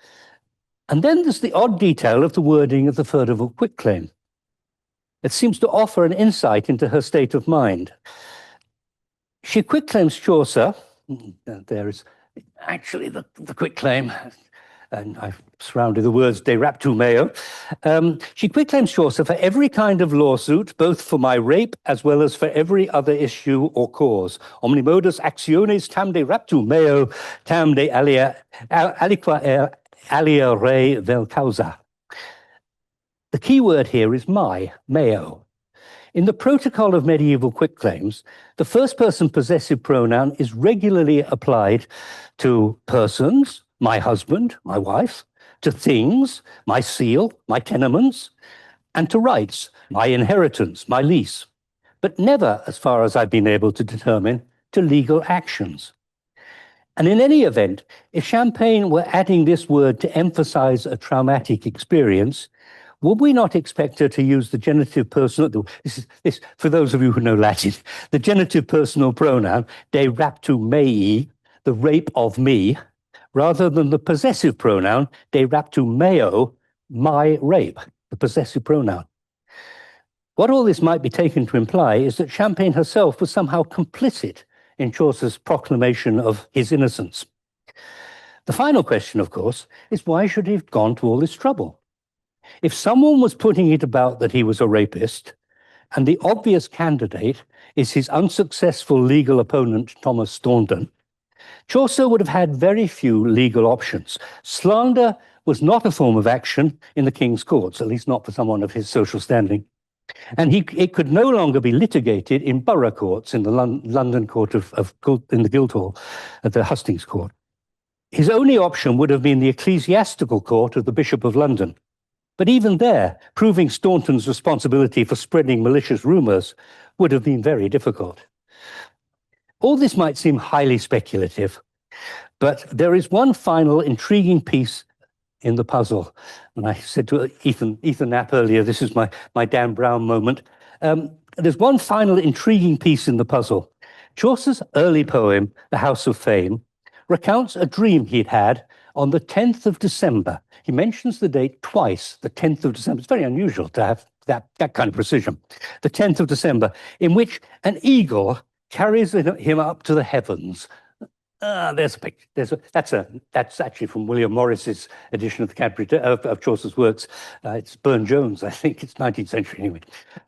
And then there's the odd detail of the wording of the Furtherville quitclaim. It seems to offer an insight into her state of mind. She quitclaims Chaucer, there is actually the quitclaim, and I've surrounded the words de raptu meo. She quitclaims Chaucer for every kind of lawsuit, both for my rape as well as for every other issue or cause. Omnimodus actiones tam de raptu meo, tam de aliqua alia re vel causa. The key word here is my, meo. In the protocol of medieval quitclaims, the first person possessive pronoun is regularly applied to persons, my husband, my wife, to things, my seal, my tenements, and to rights, my inheritance, my lease, but never, as far as I've been able to determine, to legal actions. And in any event, if Chaumpaigne were adding this word to emphasize a traumatic experience, would we not expect her to use the genitive personal, this for those of you who know Latin, the genitive personal pronoun, de raptu mei, the rape of me, rather than the possessive pronoun, de raptu meo, my rape, the possessive pronoun. What all this might be taken to imply is that Chaumpaigne herself was somehow complicit in Chaucer's proclamation of his innocence. The final question, of course, is why should he have gone to all this trouble? If someone was putting it about that he was a rapist, and the obvious candidate is his unsuccessful legal opponent, Thomas Staunton, Chaucer would have had very few legal options. Slander was not a form of action in the king's courts, at least not for someone of his social standing. And it could no longer be litigated in borough courts in the London court in the Guildhall, at the Hustings Court. His only option would have been the ecclesiastical court of the Bishop of London. But even there, proving Staunton's responsibility for spreading malicious rumours would have been very difficult. All this might seem highly speculative, but there is one final intriguing piece in the puzzle. And I said to Ethan Knapp earlier, this is my Dan Brown moment. There's one final intriguing piece in the puzzle. Chaucer's early poem, The House of Fame, recounts a dream he'd had on the 10th of December. He mentions the date twice, the 10th of December. It's very unusual to have that kind of precision. The 10th of December, in which an eagle carries him up to the heavens. There's a picture. That's actually from William Morris's edition of the Canterbury of Chaucer's works. It's Burne-Jones, I think. It's 19th century anyway.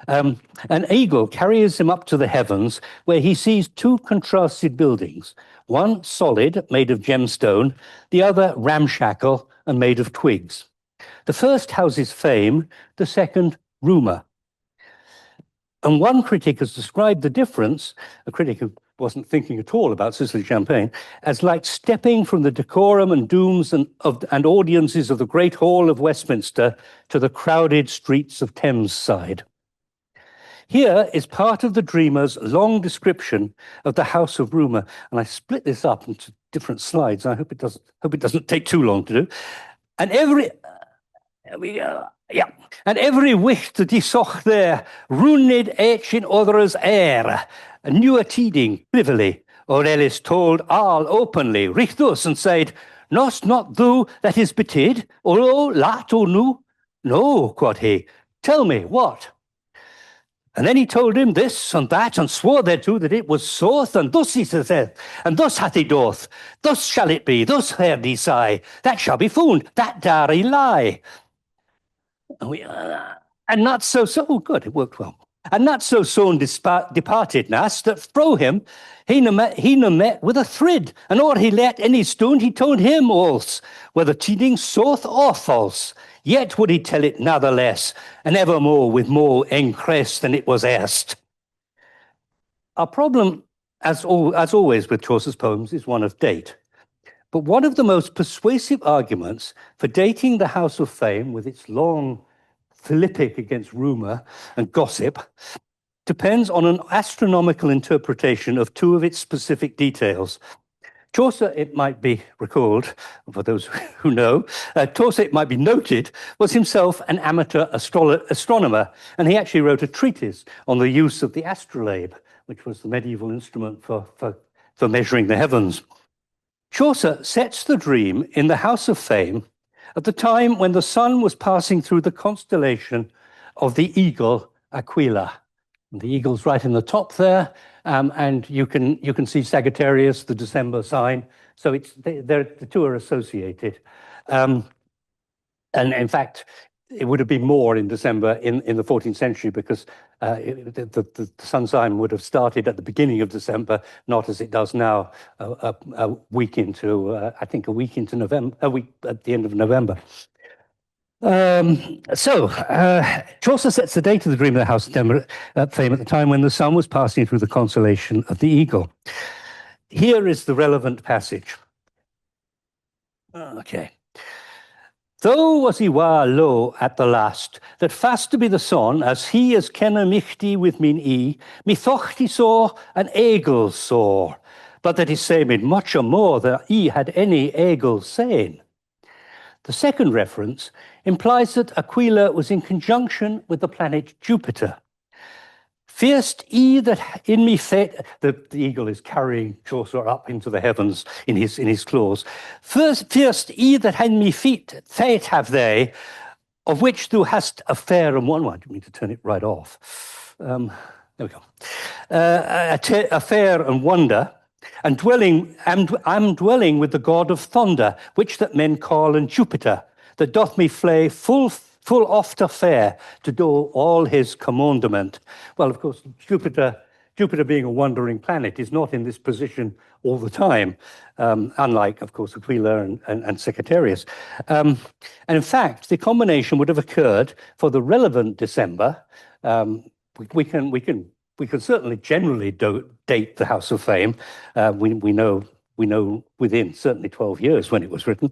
An eagle carries him up to the heavens, where he sees two contrasted buildings. One solid, made of gemstone, the other ramshackle and made of twigs. The first houses fame, the second rumour. And one critic has described the difference, a critic who wasn't thinking at all about Cecily Chaumpaigne, as like stepping from the decorum and dooms and audiences of the Great Hall of Westminster to the crowded streets of Thames side. Here is part of the dreamer's long description of the House of Rumour, and I split this up into different slides. I hope it doesn't take too long to do. And every wicht that he saw there runed each in other's air, new a teeding privily, or else told all openly, richt thus and said, "Know'st not thou that is betid, or lat or nu?" "No," quoth he, "tell me what." And then he told him this and that, and swore thereto that it was soth, and thus he saith, and thus hath he doth, thus shall it be, thus heard he sigh, that shall be found, that dare he lie. And not so, oh good, it worked well. And not so soon departed Nas, that fro him he na met with a thrid, and or he let any stone he told him also, whether tidings soth or false. Yet would he tell it natheless, and evermore with more encrest than it was erst. Our problem, as always with Chaucer's poems, is one of date. But one of the most persuasive arguments for dating the House of Fame, with its long philippic against rumour and gossip, depends on an astronomical interpretation of two of its specific details. Chaucer, it might be recalled, for those who know, Chaucer, it might be noted, was himself an amateur astronomer, and he actually wrote a treatise on the use of the astrolabe, which was the medieval instrument for measuring the heavens. Chaucer sets the dream in the House of Fame at the time when the sun was passing through the constellation of the eagle Aquila. And the eagle's right in the top there, and you can see Sagittarius, the December sign. So the two are associated. And in fact, it would have been more in December in the 14th century, because the sun sign would have started at the beginning of December, not as it does now, a week into November, a week at the end of November. Chaucer sets the date of the dream of the House of Fame at the time when the sun was passing through the constellation of the eagle. Here is the relevant passage. Okay. Though was he war low at the last, that fast to be the sun, as he as kenna michty with min me thocht he saw an eagle soar, but that he said much more than he had any eagle seen. The second reference implies that Aquila was in conjunction with the planet Jupiter. First, he that in me fate, the eagle is carrying Chaucer up into the heavens in his claws. First, he that in me feet fate have they, of which thou hast a fair and one. I didn't mean to turn it right off. There we go. A fair and wonder. And I'm dwelling with the god of thunder, which that men call and Jupiter, that doth me flay full oft affair to do all his commandment. Well, of course, Jupiter Jupiter being a wandering planet is not in this position all the time, unlike, of course, Aquila and Sagittarius. And in fact, the combination would have occurred for the relevant December. We can certainly generally date the House of Fame. We know within certainly 12 years when it was written.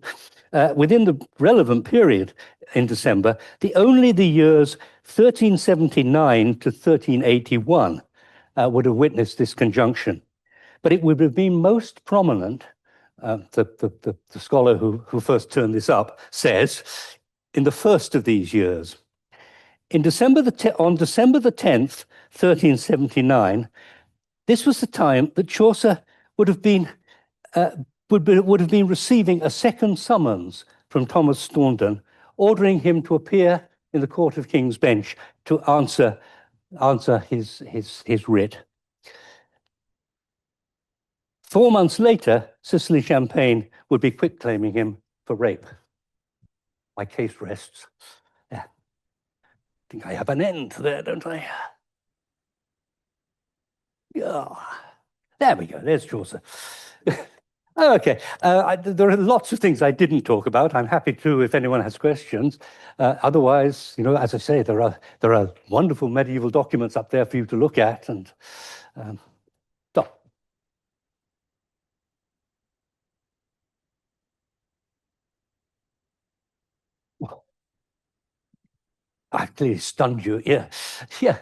Within the relevant period in December, only the years 1379 to 1381 would have witnessed this conjunction. But it would have been most prominent, the scholar who first turned this up says, in the first of these years. On December the 10th, 1379, this was the time that Chaucer would have been receiving a second summons from Thomas Staunton, ordering him to appear in the Court of King's Bench to answer his writ. 4 months later, Cecily Chaumpaigne would be quitclaiming him for rape. My case rests. Yeah. I think I have an end there, don't I? Yeah. There we go. There's Chaucer. Okay. There are lots of things I didn't talk about. I'm happy to if anyone has questions. Otherwise, as I say, there are wonderful medieval documents up there for you to look at. And so. I've clearly stunned you. Yeah. Yeah.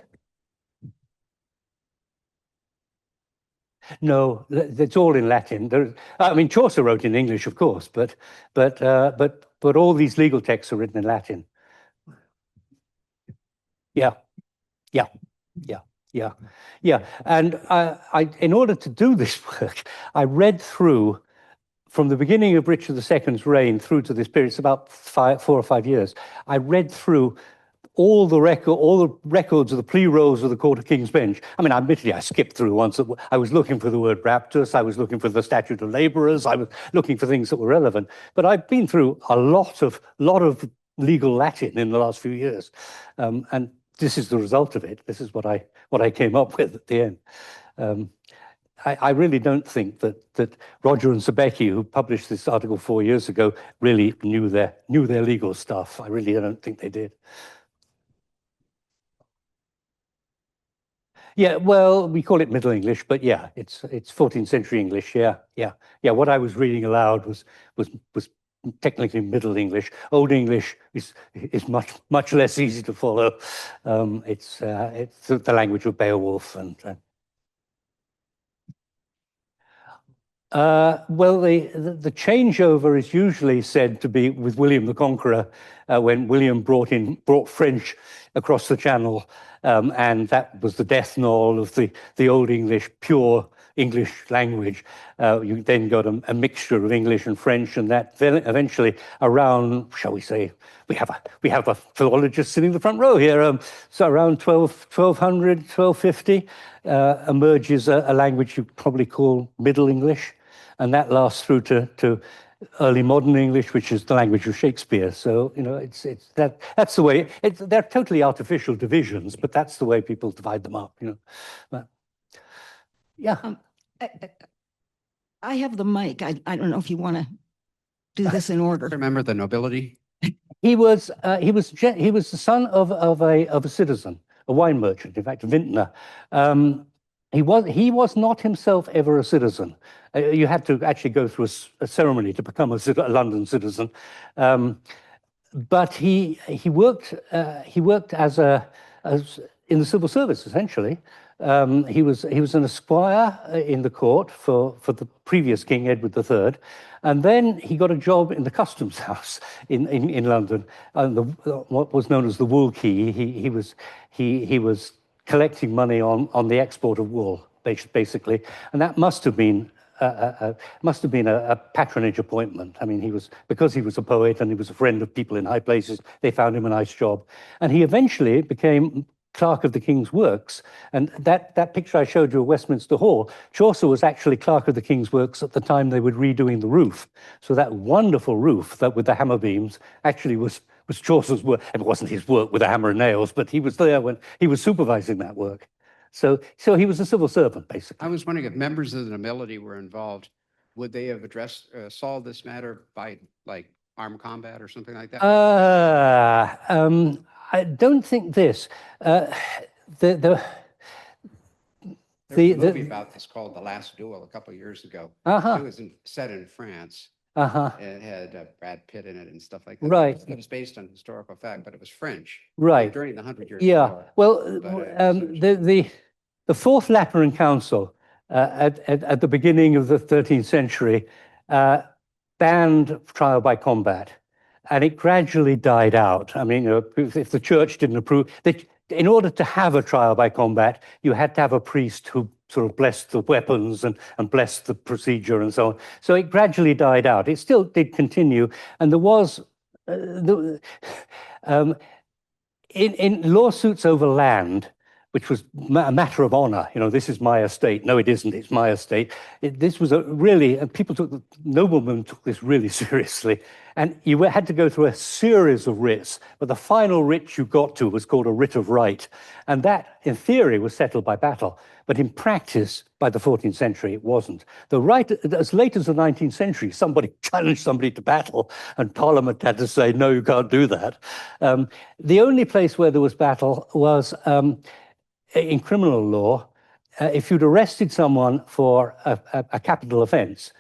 No, it's all in Latin. I mean, Chaucer wrote in English, of course, but all these legal texts are written in Latin. Yeah, yeah, yeah, yeah, yeah. And in order to do this work, I read through from the beginning of Richard II's reign through to this period. It's about 4 or 5 years. I read through all the records of the plea rolls of the Court of King's Bench. I mean, admittedly, I skipped through once. I was looking for the word raptus. I was looking for the statute of laborers. I was looking for things that were relevant. But I've been through a lot of legal Latin in the last few years, and this is the result of it. This is what I came up with at the end. I really don't think that Roger and Sebecki, who published this article 4 years ago, really knew their legal stuff. I really don't think they did. Yeah, well, we call it Middle English, but yeah, it's 14th century English. Yeah. What I was reading aloud was technically Middle English. Old English is much less easy to follow. It's the language of Beowulf and. Well, the changeover is usually said to be with William the Conqueror, when William brought French across the Channel, and that was the death knell of the Old English, pure English language. You then got a mixture of English and French, and that then eventually around, shall we say, we have a philologist sitting in the front row here. So around 1200, 1250 emerges a language you probably call Middle English. And that lasts through to early modern English, which is the language of Shakespeare. So, that's the way. They're totally artificial divisions, but that's the way people divide them up. But, yeah. I have the mic. I don't know if you want to do this in order. Remember the nobility? He was the son of a citizen, a wine merchant, in fact, a vintner. He was not himself ever a citizen. You had to actually go through a ceremony to become a London citizen. But he worked as in the civil service essentially. He was an esquire in the court for the previous King Edward III, and then he got a job in the customs house in London, what was known as the Wool Quay. He was collecting money on the export of wool, basically, and that must have been a patronage appointment. I mean, because he was a poet and he was a friend of people in high places, they found him a nice job, and he eventually became clerk of the King's Works. And that picture I showed you of Westminster Hall, Chaucer was actually clerk of the King's Works at the time they were redoing the roof. So that wonderful roof that with the hammer beams actually was Chaucer's work. It wasn't his work with a hammer and nails, but he was there when he was supervising that work. So he was a civil servant, basically. I was wondering if members of the nobility were involved, would they have solved this matter by like armed combat or something like that? I don't think this. There was a movie about this called The Last Duel a couple of years ago. It was set in France. It had Brad Pitt in it and stuff like that. Right. It was based on historical fact, but it was French. Right. During the 100 Years' Yeah. War. Well, the Fourth Lateran Council at the beginning of the 13th century banned trial by combat, and it gradually died out. I mean, if the church didn't approve, in order to have a trial by combat, you had to have a priest who sort of blessed the weapons and blessed the procedure and so on. So it gradually died out. It still did continue, and there was in lawsuits over land, which was a matter of honor. This is my estate. No, it isn't. It's my estate. This was noblemen took this really seriously. And you had to go through a series of writs, but the final writ you got to was called a writ of right. And that, in theory, was settled by battle. But in practice, by the 14th century, it wasn't. As late as the 19th century, somebody challenged somebody to battle, and Parliament had to say, no, you can't do that. The only place where there was battle was in criminal law. If you'd arrested someone for a capital offense,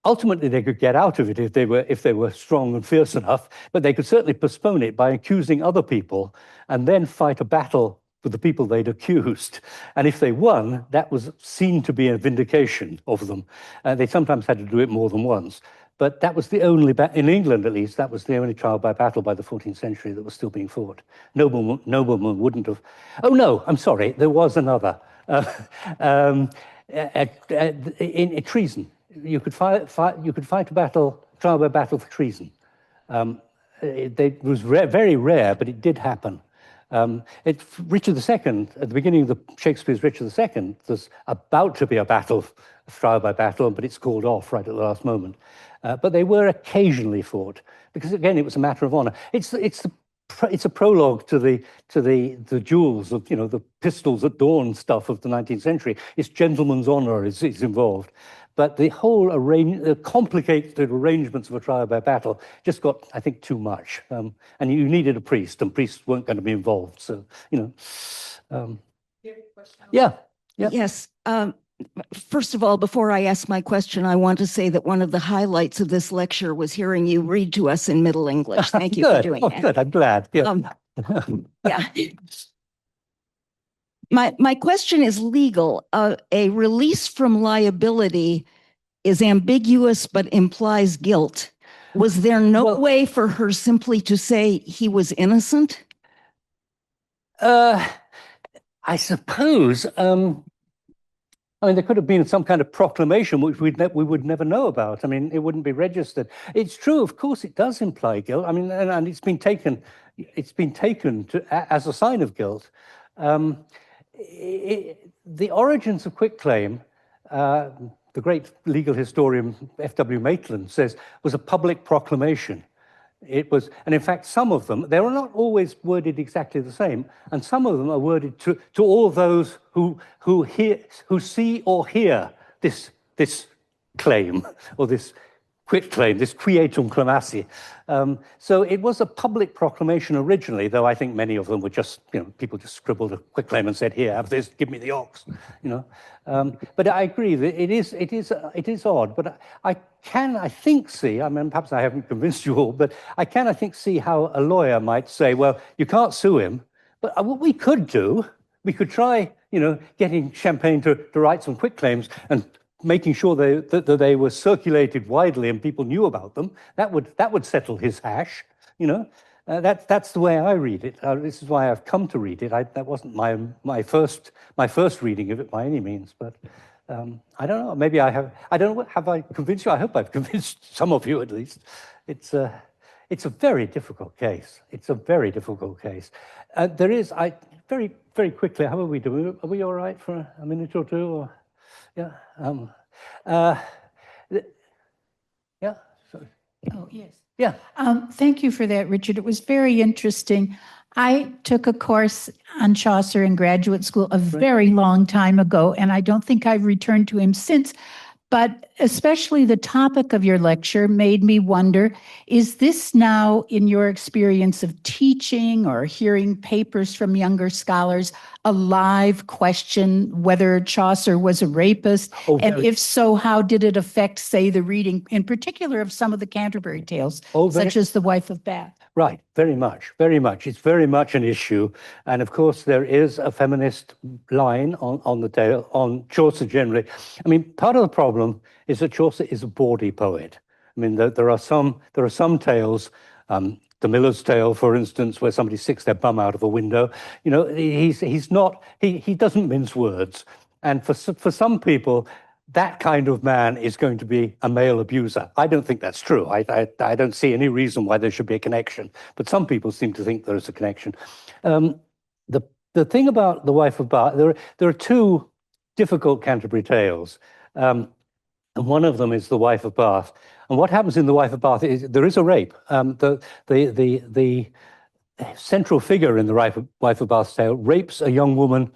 ultimately they could get out of it if they were strong and fierce enough, but they could certainly postpone it by accusing other people and then fight a battle with the people they'd accused. And if they won, that was seen to be a vindication of them. They sometimes had to do it more than once. But that was the only, in England at least, that was the only trial by battle by the 14th century that was still being fought. Noblemen wouldn't have. Oh no, I'm sorry, there was another. In treason, you could fight a trial by battle for treason. It was very rare, but it did happen. Richard II, at the beginning of Shakespeare's Richard II, there's about to be a battle, trial by battle, but it's called off right at the last moment. But they were occasionally fought because, again, it was a matter of honor. It's a prologue to the duels of the pistols at dawn stuff of the 19th century. It's gentleman's honor is involved. But the whole complicated arrangements of a trial by battle just got, I think, too much. And you needed a priest, and priests weren't going to be involved. So, yeah. Yes. First of all, before I ask my question, I want to say that one of the highlights of this lecture was hearing you read to us in Middle English. Thank you for doing that. Good. I'm glad. Yeah. Yeah. My question is legal. A release from liability is ambiguous but implies guilt. Was there no way for her simply to say he was innocent? I suppose. There could have been some kind of proclamation which we would never know about. It wouldn't be registered. It's true, of course, it does imply guilt. And it's been taken as a sign of guilt. The origins of quitclaim, the great legal historian F.W. Maitland says, was a public proclamation. It was, and in fact, some of them, they are not always worded exactly the same, and some of them are worded to all those who see or hear this claim or this quitclaim, this quietum clamassi. So it was a public proclamation originally, though I think many of them were just, people just scribbled a quitclaim and said, "Here, have this, give me the ox," But I agree that it is odd. But I think see. Perhaps I haven't convinced you all, but I think see how a lawyer might say, "Well, you can't sue him, but what we could do, we could try, getting Chaumpaigne to write some quitclaims and making sure that they were circulated widely and people knew about them. That would settle his hash, That's the way I read it. This is why I've come to read it. That wasn't my first reading of it by any means, but I don't know. Maybe I have. I don't know. Have I convinced you? I hope I've convinced some of you at least. It's a very difficult case. It's a very difficult case. There is. Very quickly. How are we doing? Are we all right for a minute or two? Or, yeah. Yeah. Sorry. Oh, yes. Yeah. Thank you for that, Richard. It was very interesting. I took a course on Chaucer in graduate school a very long time ago, and I don't think I've returned to him since. But especially the topic of your lecture made me wonder, is this now, in your experience of teaching or hearing papers from younger scholars, a live question whether Chaucer was a rapist? And if so, how did it affect, say, the reading, in particular, of some of the Canterbury Tales, such as The Wife of Bath? Right, very much, very much. It's very much an issue. And of course, there is a feminist line on the tale, on Chaucer generally. I mean, part of the problem is that Chaucer is a bawdy poet. I mean, there are some tales, The Miller's Tale, for instance, where somebody sticks their bum out of a window. You know, he doesn't mince words. And for some people, that kind of man is going to be a male abuser. I don't think that's true. I don't see any reason why there should be a connection, but some people seem to think there is a connection. The thing about The Wife of Bath, there are two difficult Canterbury Tales, and one of them is The Wife of Bath. And what happens in The Wife of Bath is there is a rape. The central figure in The Wife of Bath's tale rapes a young woman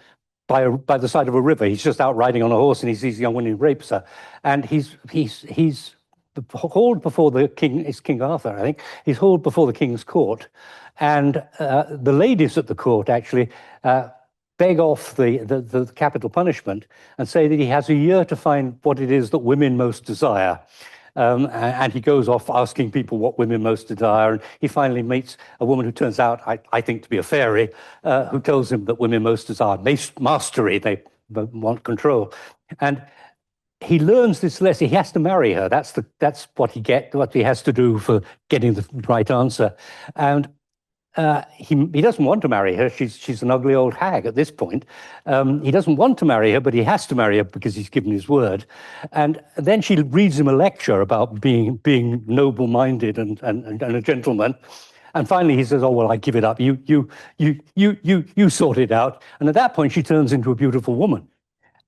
by the side of a river. He's just out riding on a horse and he sees a young woman and rapes her. And he's hauled before the king. It's King Arthur, I think. He's hauled before the king's court, and the ladies at the court actually beg off the capital punishment and say that he has a year to find what it is that women most desire. And he goes off asking people what women most desire, and he finally meets a woman who turns out, I think, to be a fairy, who tells him that women most desire mastery, they want control. And he learns this lesson. He has to marry her. That's what he has to do for getting the right answer. And he doesn't want to marry her. She's an ugly old hag at this point. He doesn't want to marry her, but he has to marry her because he's given his word. And then she reads him a lecture about being noble-minded and a gentleman. And finally he says, "Oh well, I give it up. You sort it out." And at that point she turns into a beautiful woman.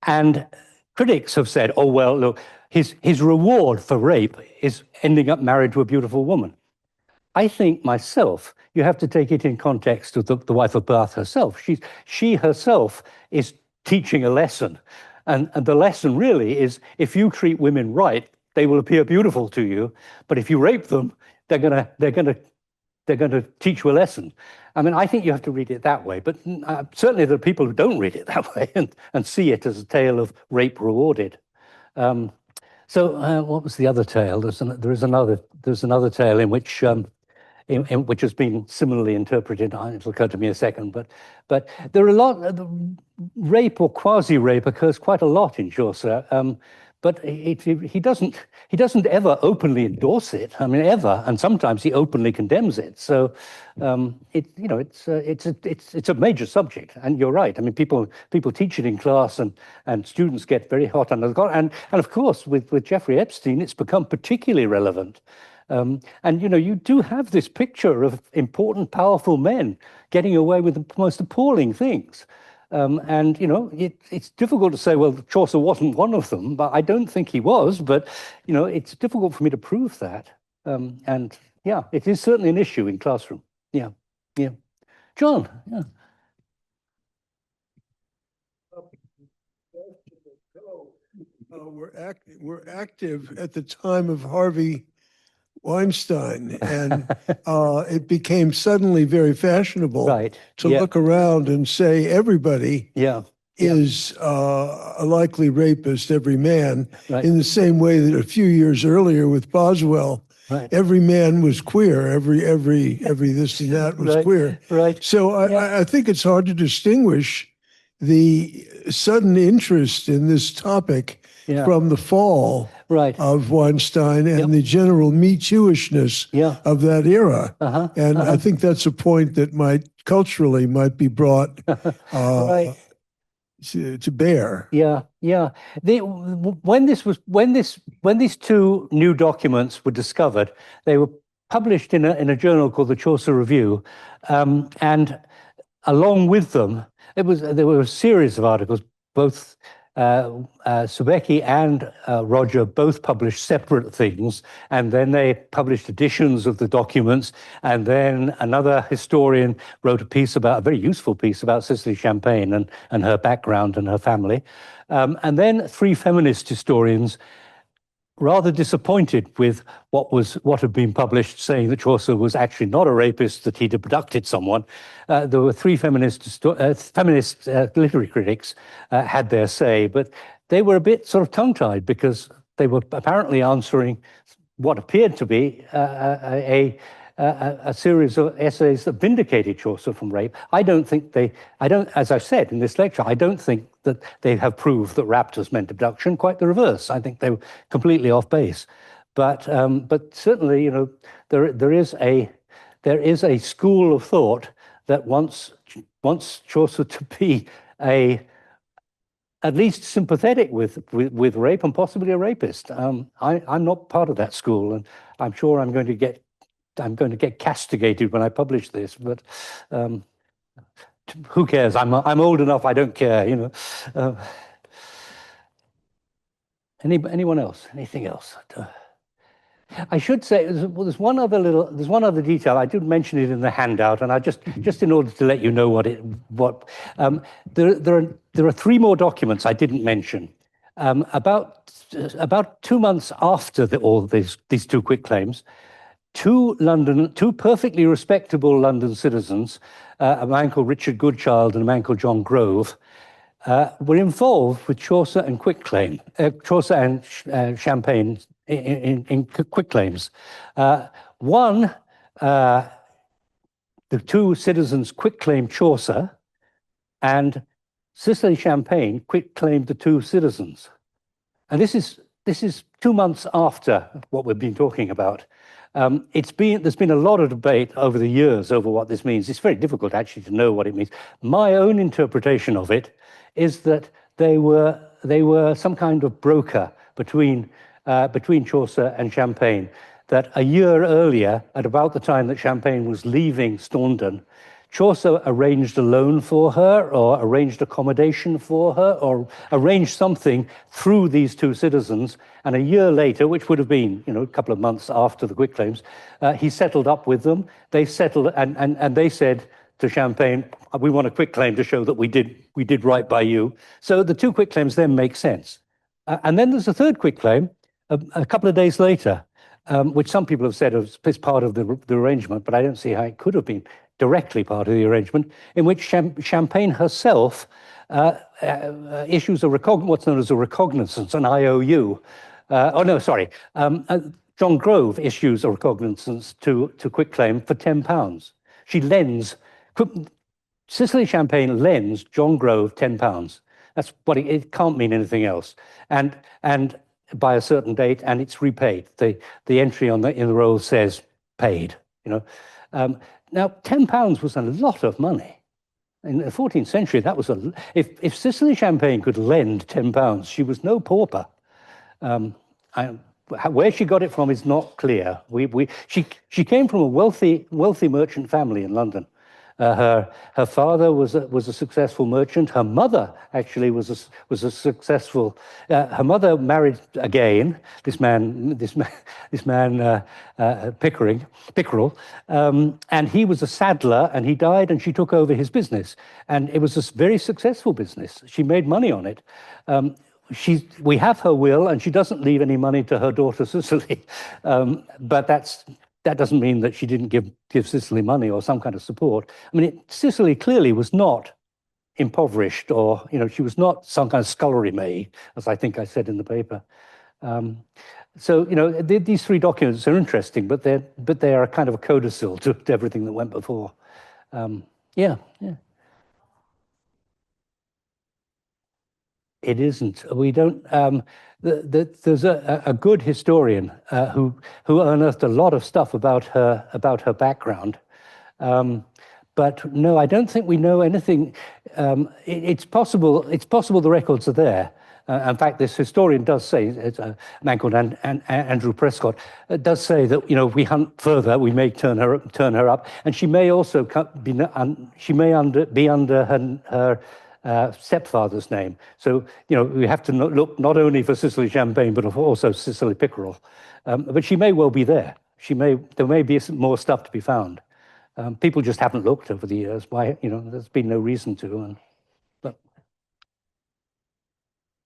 And critics have said, "Oh well, look, his reward for rape is ending up married to a beautiful woman." I think myself, you have to take it in context of the Wife of Bath herself. She herself is teaching a lesson. And the lesson really is, if you treat women right, they will appear beautiful to you. But if you rape them, they're gonna teach you a lesson. I mean, I think you have to read it that way. But certainly there are people who don't read it that way and see it as a tale of rape rewarded. So what was the other tale? There's another tale in which which has been similarly interpreted. It'll occur to me in a second, but there are a lot. Rape or quasi-rape occurs quite a lot in Chaucer, but he doesn't ever openly endorse it. I mean, ever, and sometimes he openly condemns it. So it's a major subject, and you're right. I mean, people teach it in class, and students get very hot under the collar. And of course, with Jeffrey Epstein, it's become particularly relevant. And you do have this picture of important, powerful men getting away with the most appalling things. And it's difficult to say, well, Chaucer wasn't one of them, but I don't think he was. But it's difficult for me to prove that. And yeah, it is certainly an issue in classroom. Yeah. John. Yeah. We're active at the time of Harvey Weinstein, and it became suddenly very fashionable to look around and say everybody is a likely rapist, every man, in the same way that a few years earlier with Boswell, every man was queer, every this and that was queer. So I think it's hard to distinguish the sudden interest in this topic from the fall of Weinstein and the general Me Too-ishness of that era. And I think that's a point that culturally might be brought to bear. Yeah. When these two new documents were discovered, they were published in a journal called the Chaucer Review, and along with them, there were a series of articles, both Subecki and Roger both published separate things, and then they published editions of the documents, and then another historian wrote a very useful piece about Cecily Chaumpaigne and her background and her family. And then 3 feminist historians, rather disappointed with what had been published, saying that Chaucer was actually not a rapist, that he'd abducted someone. There were 3 feminist literary critics had their say, but they were a bit sort of tongue-tied because they were apparently answering what appeared to be a series of essays that vindicated Chaucer from rape. As I've said in this lecture, I don't think that they have proved that raptus meant abduction. Quite the reverse. I think they were completely off base. But certainly, you know, there is a school of thought that wants Chaucer to be at least sympathetic with rape and possibly a rapist. I'm not part of that school, and I'm sure I'm going to get castigated when I publish this, but who cares? I'm old enough. I don't care. You know. Anyone else? Anything else? I should say there's one other detail. I did mention it in the handout, and I just in order to let you know there are 3 more documents I didn't mention. About 2 months after all these 2 quitclaims, 2 perfectly respectable London citizens, a man called Richard Goodchild and a man called John Grove, were involved with Chaucer and Chaucer and Chaumpaigne in quitclaims. One, the 2 citizens quitclaimed Chaucer, and Cecily Chaumpaigne quitclaimed the 2 citizens. And this is 2 months after what we've been talking about. There's been a lot of debate over the years over what this means. It's very difficult actually to know what it means. My own interpretation of it is that they were some kind of broker between Chaucer and Chaumpaigne, that a year earlier, at about the time that Chaumpaigne was leaving Staunton, Chaucer arranged a loan for her, or arranged accommodation for her, or arranged something through these 2 citizens. And a year later, which would have been, you know, a couple of months after the quitclaims, he settled up with them. They settled, and they said to Chaumpaigne, "We want a quitclaim to show that we did right by you." So the 2 quitclaims then make sense. And then there's a 3rd quitclaim a couple of days later, which some people have said is part of the arrangement, but I don't see how it could have been directly part of the arrangement, in which Chaumpaigne herself issues what's known as a recognizance, an IOU. John Grove issues a recognizance to quitclaim for £10. Cecily Chaumpaigne lends John Grove £10. That's what it can't mean anything else. And by a certain date, and it's repaid. The entry in the roll says paid. You know. Now, £10 was a lot of money. In the 14th century, that was if Cecily Chaumpaigne could lend £10, she was no pauper. Where she got it from is not clear. She came from a wealthy merchant family in London. Her father was a successful merchant. Her mother actually was a successful. Her mother married again. This man Pickerel, and he was a saddler, and he died, and she took over his business, and it was a very successful business. She made money on it. We have her will, and she doesn't leave any money to her daughter Cecily, but that doesn't mean that she didn't give Cecily money or some kind of support. I mean, Cecily clearly was not impoverished, or, you know, she was not some kind of scullery maid, as I think I said in the paper. So, you know, these 3 documents are interesting, but they are a kind of a codicil to everything that went before. Yeah. It isn't. We don't. There's a good historian who unearthed a lot of stuff about her background, but no, I don't think we know anything. It's possible the records are there. In fact, this historian does say, it's a man called Andrew Prescott, does say that, you know, if we hunt further, we may turn her up, and she may also be under her stepfather's name. So, we have to look not only for Cecily Chaumpaigne, but also Cecily Pickerel. But she may well be there. There may be some more stuff to be found. People just haven't looked over the years. Why, there's been no reason to. But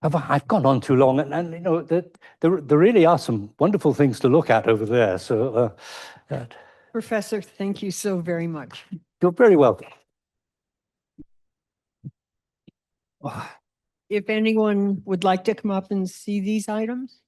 I've gone on too long, and there really are some wonderful things to look at over there. So, Professor, thank you so very much. You're very welcome. If anyone would like to come up and see these items.